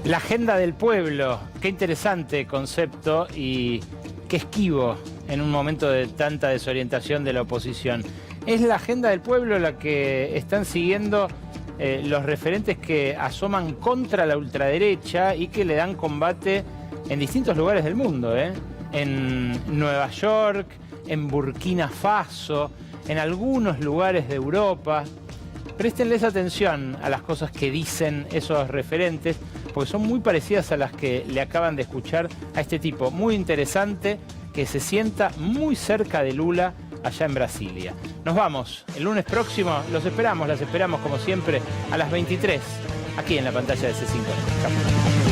La agenda del pueblo, qué interesante concepto y qué esquivo en un momento de tanta desorientación de la oposición. Es la agenda del pueblo la que están siguiendo los referentes que asoman contra la ultraderecha y que le dan combate en distintos lugares del mundo, en Nueva York, en Burkina Faso, en algunos lugares de Europa. Préstenles atención a las cosas que dicen esos referentes, porque son muy parecidas a las que le acaban de escuchar a este tipo muy interesante que se sienta muy cerca de Lula allá en Brasilia. Nos vamos el lunes próximo, las esperamos como siempre a las 23, aquí en la pantalla de C5N. Chao.